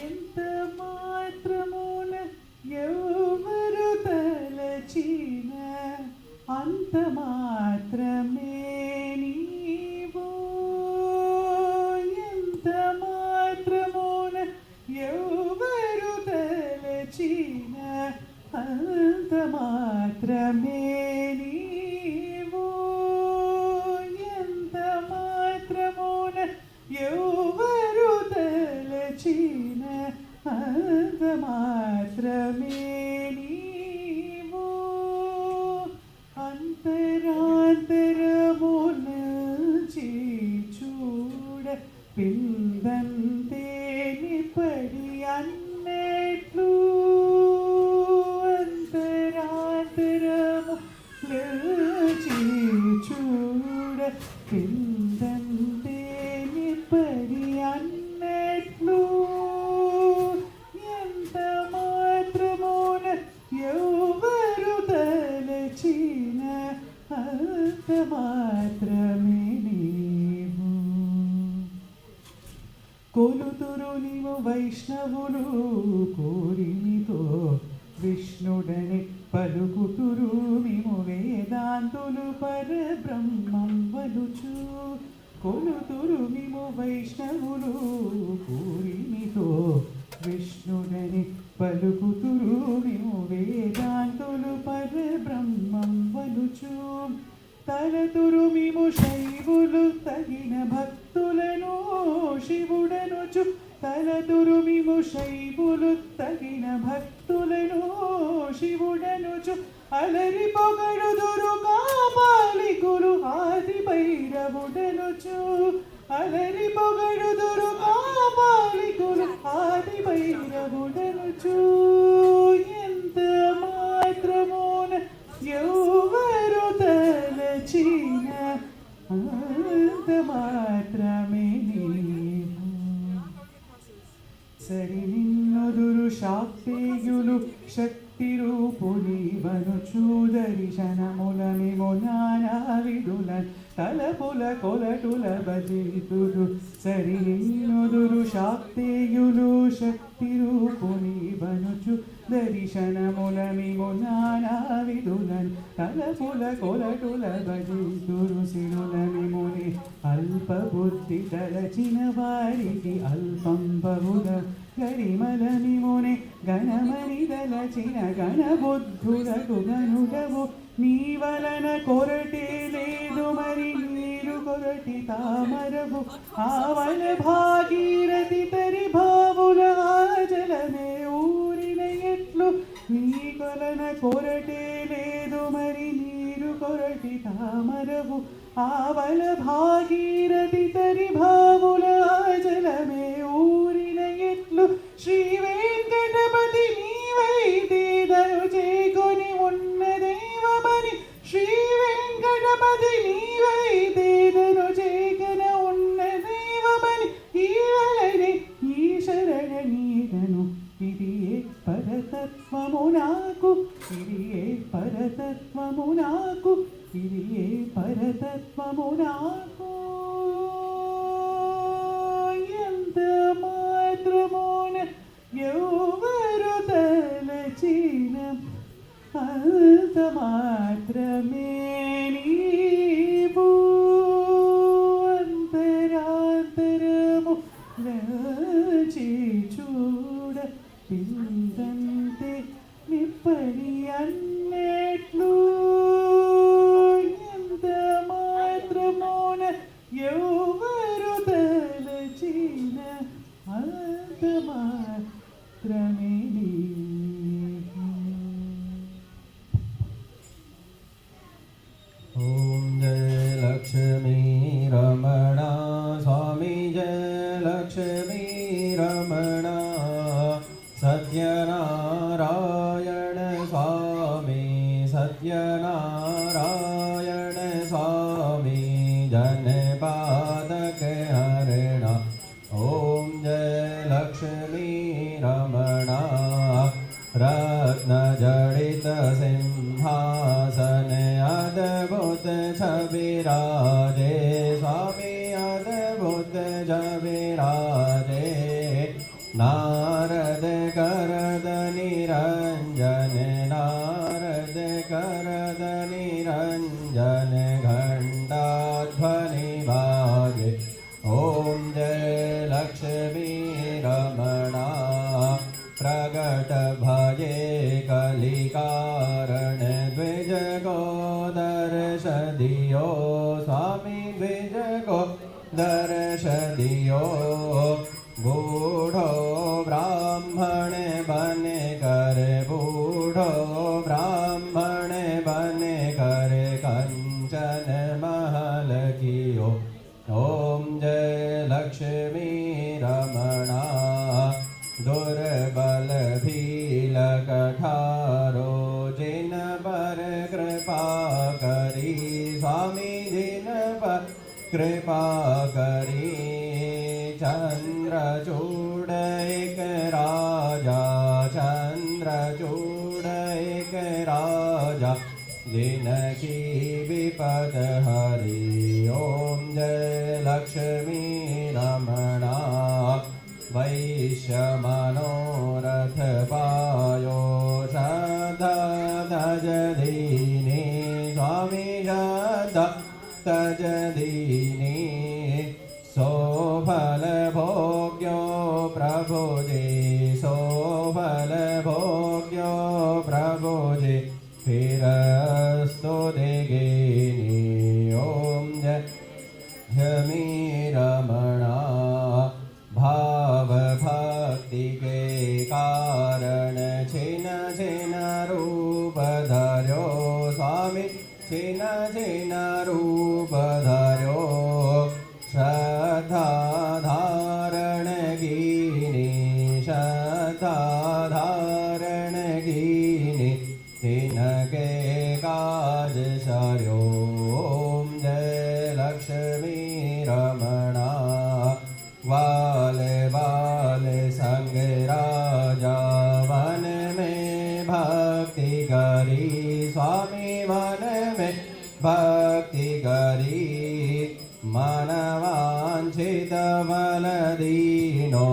ఎంత మాత్రమున ఎవరు తలచిన అంత మాత్రమే నీవు. ఎంత మాత్రమున ఎవరు తలచిన అంత మాత్రమే నీవు. ఎంత మాత్రమున ఎవరు తలచిన అంత మాత్రమే నీవు. అంతరాంతరమునుంచి చూడ పిందంతే నిపడి అన్నట్లు. అంతరాంతరమునుంచి చూడ పిందంతే నిపడి అన్నట్లు. ఎంత మాత్రమున ఎవరు తలచిన అంత మాత్రమే నీవు. కొలుతురు నీవు వైష్ణవులు కోరినితో విష్ణుడని పలుకుతురు నీవు వేదాంతులు పరబ్రహ్మం వలుచు. కొలుతురు నీవు వైష్ణవులు కోరినితో విష్ణుడని పలుకుతురు నీవు వేదాంతులు పరబ్రహ్మం వలుచు. తలతురు మేము శైవులు తగిన భక్తులను శివుడనుచు. తలతురు మేము శైవులు తగిన భక్తులను శివుడనుచు. అలరి పొగడుదురు కాపాలికులు ఆది భైరవుడనుచు. అలరి పొగడుదురు కాపాలికులు ఆది భైరవుడనుచు. ఎంత మాత్రమున ఎవరు తలచిన అంత మాత్రమే నీవు. సరి నిన్నుదురు శాక్తేయులు శక్తి రూపుని వనుచు. దర్శనముల మేము నానా విధుల తలపుల కొలటుల భజితురు. సరి నిన్నుదురు శాక్తేయులు శక్తి రూపుని వనుచు. దర్శనముల మేము నానా విధుల తలపుల కొలటుల భజితురు. సిరుల మిముని అల్ప బుద్ధి తలచిన వారికి అల్పం బహుళ గరిమల మిముని గణమని దలచిన గణబుద్ధులకు గనుడవు. నీ వలన కొరటే లేదు మరి నీరు కొరటి తామరవు. ఆవల భాగీరథి తరి భావుల ఆజలమే ఊరిన ఎట్లు. నీ వలన కొరటే లేదు మరి నీరు కొరటి తామరవు. ఆవల భాగీరథి తరి భావుల ఆజలమే ఊరిన ఎట్లు. శ్రీ వెంకటపతి నీవైతే దయచేసి చేకొని ఉన్న దైవమని. శ్రీ వెంకటపతి నీవైతే దయచేసిన ఉన్న దైవమని. ఈవలనే ఈ శరణ నీడను. ఇది ఏ పరతత్వము నాకు. ఇది ఏ పరతత్వము నాకు. ఇది ఏ పరతత్వము నాకు. ఎంత మాత్రమున ఎవరు తలచిన అంత మాత్రమే నీవు. అంతరాంతరము లచి చూడ పిందంతే నిప్పని అన్నట్లు. ఎంత మాత్రమున ఎవరు తలచిన అంత మాత్రమే నీవు. ओम जय लक्ष्मी रमणा स्वामी जय लक्ष्मी रमणा. सत्यनारायण स्वामी सत्यनारायण स्वामी जनपादक हरणा. ओम जय लक्ष्मी रमणा. रत्नजडित सिंहासन अद्भुत छविराजे स्वामी अद्भुत छविराजे. करद निरंजन नारद करद निरंजन घंटाध्वनि बाजे ओम जय लक्ष्मी रमणा प्रगट भजे कलिकारण द्विज को दर्श दियो स्वामी द्विज को दर्श दियो बूढ़ो ब्राह्मण बन कर बूढ़ो ब्राह्मण बन कर कंचन महल कियो ओम जय लक्ष्मी रमणा दुर्बल भील कठारो जिन पर कृपा करी स्वामी जिन पर कृपा करी चंद्रचूड़ एक राजा चंद्रचूड़ एक राजा जिनकी विपद हरि ओम जय लक्ष्मी रमणा वैश्य मनोरथ पायो श्रद्धा तज दीनी स्वामी श्रद्धा तज दीनी सोफल भोग्यो प्रभुजे सोफल भोग्यो प्रभुजे फिरस्तु दिगिनी ओम जय लक्ष्मी रमणा भाव भक्ति के कारण छिन छिन रूप धर्यो स्वामी छिन छिन रूप धर्यो श्रद्धा धारण कीनी श्रद्धा धारण कीनी तिनके काज सर्यो ओम जय लक्ष्मी रमणा वाल वाल संग राजा वन में भक्ति करी स्वामी वन में भक्ति करी मनवांछित बल दीनो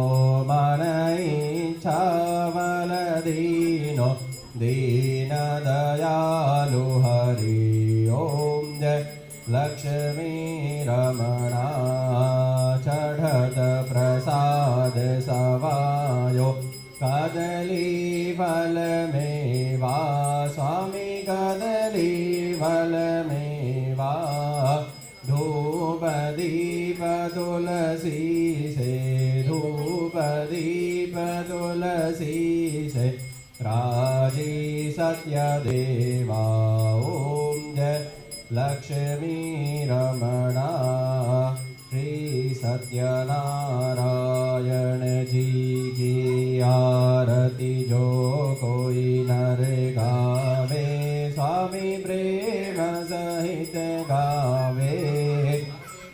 मन इच्छा बल दीनो दीन दयालु हरि ओम जय लक्ष्मी रमणा चढ़त प्रसाद सवायो कदली फल मेवा स्वामी कदली फल मेवा धूप दीप तुलसी से धूप दीप तुलसी से राजी सत्य देवा ओम जय लक्ष्मी रमणा श्री सत्यनारायण जी की आरती जो कोई नर गावे स्वामी प्रेम सहित गावे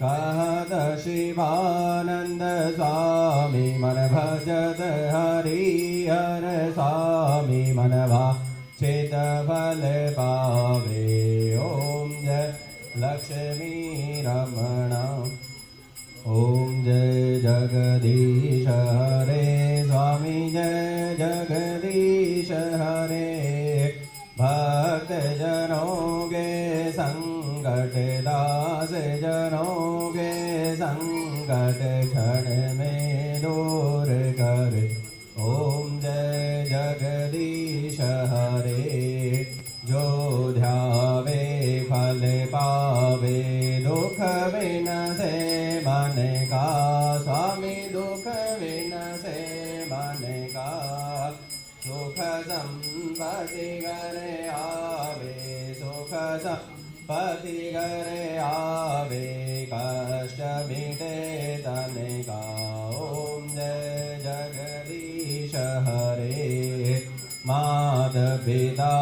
कहत शिवानंद स्वामी मन भजत हरि हर स्वामी मनवा चित फल पावे ओम जय लक्ष्मी रमणा ओम जय जगदीश हरे स्वामी जय जगदीश हरे भक्त जनों के संकट दास जनों के संकट क्षण में दूर कर ओम जय जगदीश हरे जो ध्यावे फल पावे दुख बिन से मन का स्वामी दुख बिन से मन का सुख संपत्ति घर आवे सुख संपत्ति घर आवे कष्ट मिटे तन का ओम जय जगदीश हरे मात पिता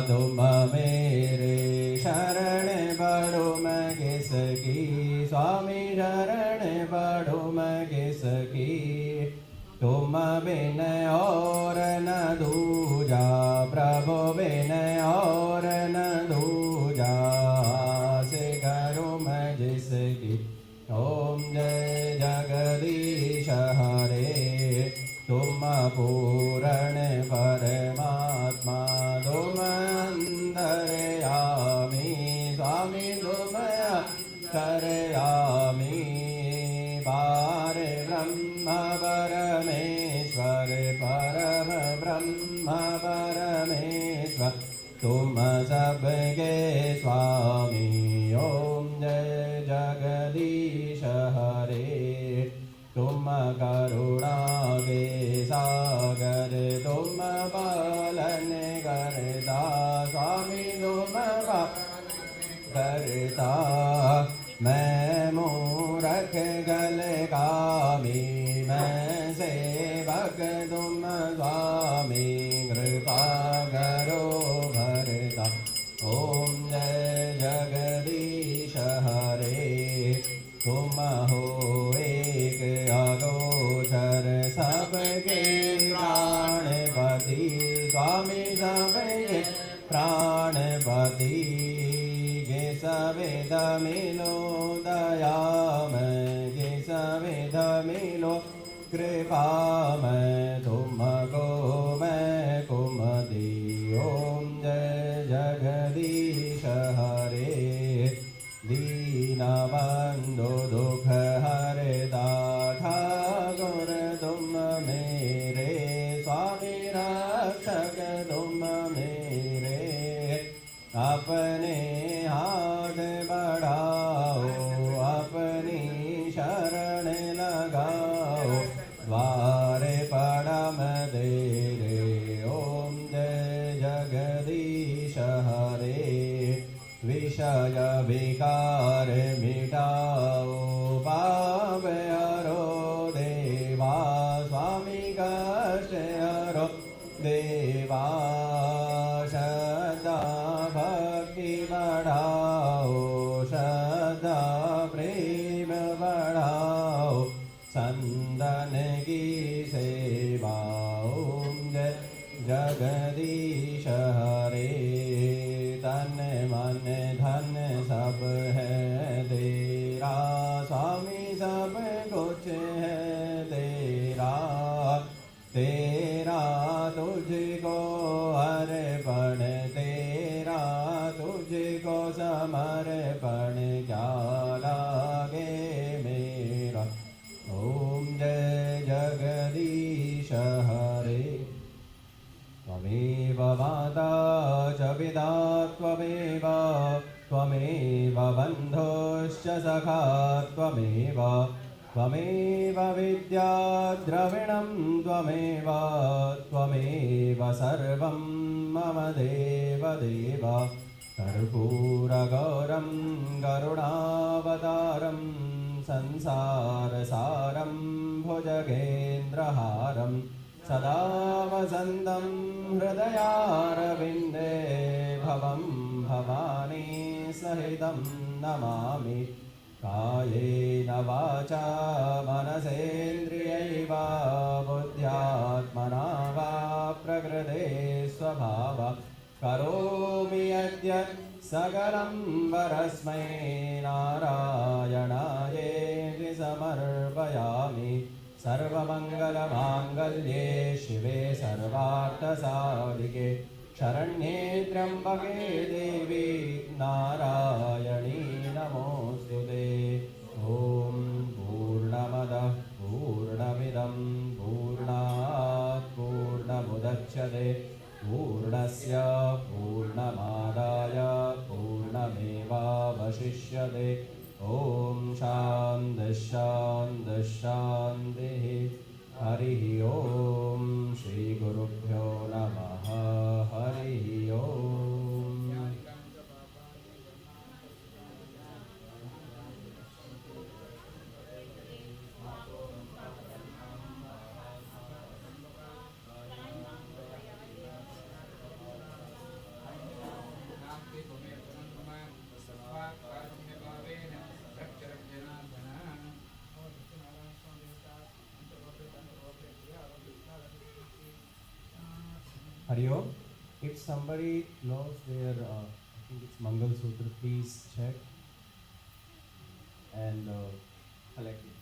तुम मेरे शरण बड़ो मैं किसकी स्वामी शरण बड़ो मैं किसकी तुम बिन और न दूजा प्रभु बिन और न दूजा से करूँ मैं जिसकी ओम जय जगदीश हरे तुम पूरण परमात्मा तुम अंतर्यामी स्वामी तुम अंतर्यामी पार ब्रह्म परमेश्वर परम ब्रह्म परमेश्वर तुम सबके स्वामी ओम जय जगदीश हरे तुम करुणा के सागर तुम पालन करता स्वामी तुम करता मैं मूरख गलगामी मैं सेवक तुम स्वामी कृपा करो भरता ओम जय जगदीश हरे तुम हो एक अगोचर सबके प्राणपति स्वामी सबके प्राणपति सविध मिलो दयामय के सविध मिलो कृपामय तुमको मैं कुमति ओम जय जगदीश हरे दीनबंधु दुख हरता ठाकुर तुम मेरे स्वामी रक्षक तुम मेरे अपने हाथ बढ़ाओ अपनी शरण लगाओ द्वार परम तेरे ओम जय जगदीश हरे विषय विकार मिटाओ पाप हरो देवा स्वामी कष्ट हरो देवा श्रद्धा भक्ति बढ़ाओ श्रद्धा प्रेम बढ़ाओ संतन की सेवा ओम जय जगदीश हरे तन मन धन सब है तेरा स्वामी सब कुछ है तेरा तेरा तुझको अर्पण तेरा तुझको समर्पण क्या लागे मेरा ओम जय जगदीश हरे त्वमेव माता च पिता त्वमेव त्वमेव बन्धुश्च सखा त्वमेव त्वमेव विद्या द्रविणं त्वमेव त्वमेव सर्वं मम देव देव कर्पूरगौरं करुणावतारं संसारसारं भुजगेन्द्रहारं सदा वसन्तं हृदयारविन्दे भवं भवानी सहितं नमामि कायेन वाचा मनसेन्द्रियैवा बुद्ध्यात्मना वा प्रकृते स्वभावा करोमि यद्यत् सकलं परस्मै नारायणायेति समर्पयामि सर्वमङ्गलमाङ्गल्ये शिवे सर्वार्थसाधिके शरण्ये त्र्यम्बके देवी नारायणी नमोऽस्तुते ॐ पूर्णमदः पूर्णमिदं पूर्णात् पूर्णमुदच्यते पूर्णस्य पूर्णमादाय पूर्णमेवावशिष्यते ॐ शान्तिः शान्तिः शान्तिः हरिः ॐ श्रीगुरुभ्यो नमः हरिः ॐ Hari Om. If somebody knows their, I think it's Mangal Sutra, please check and collect it.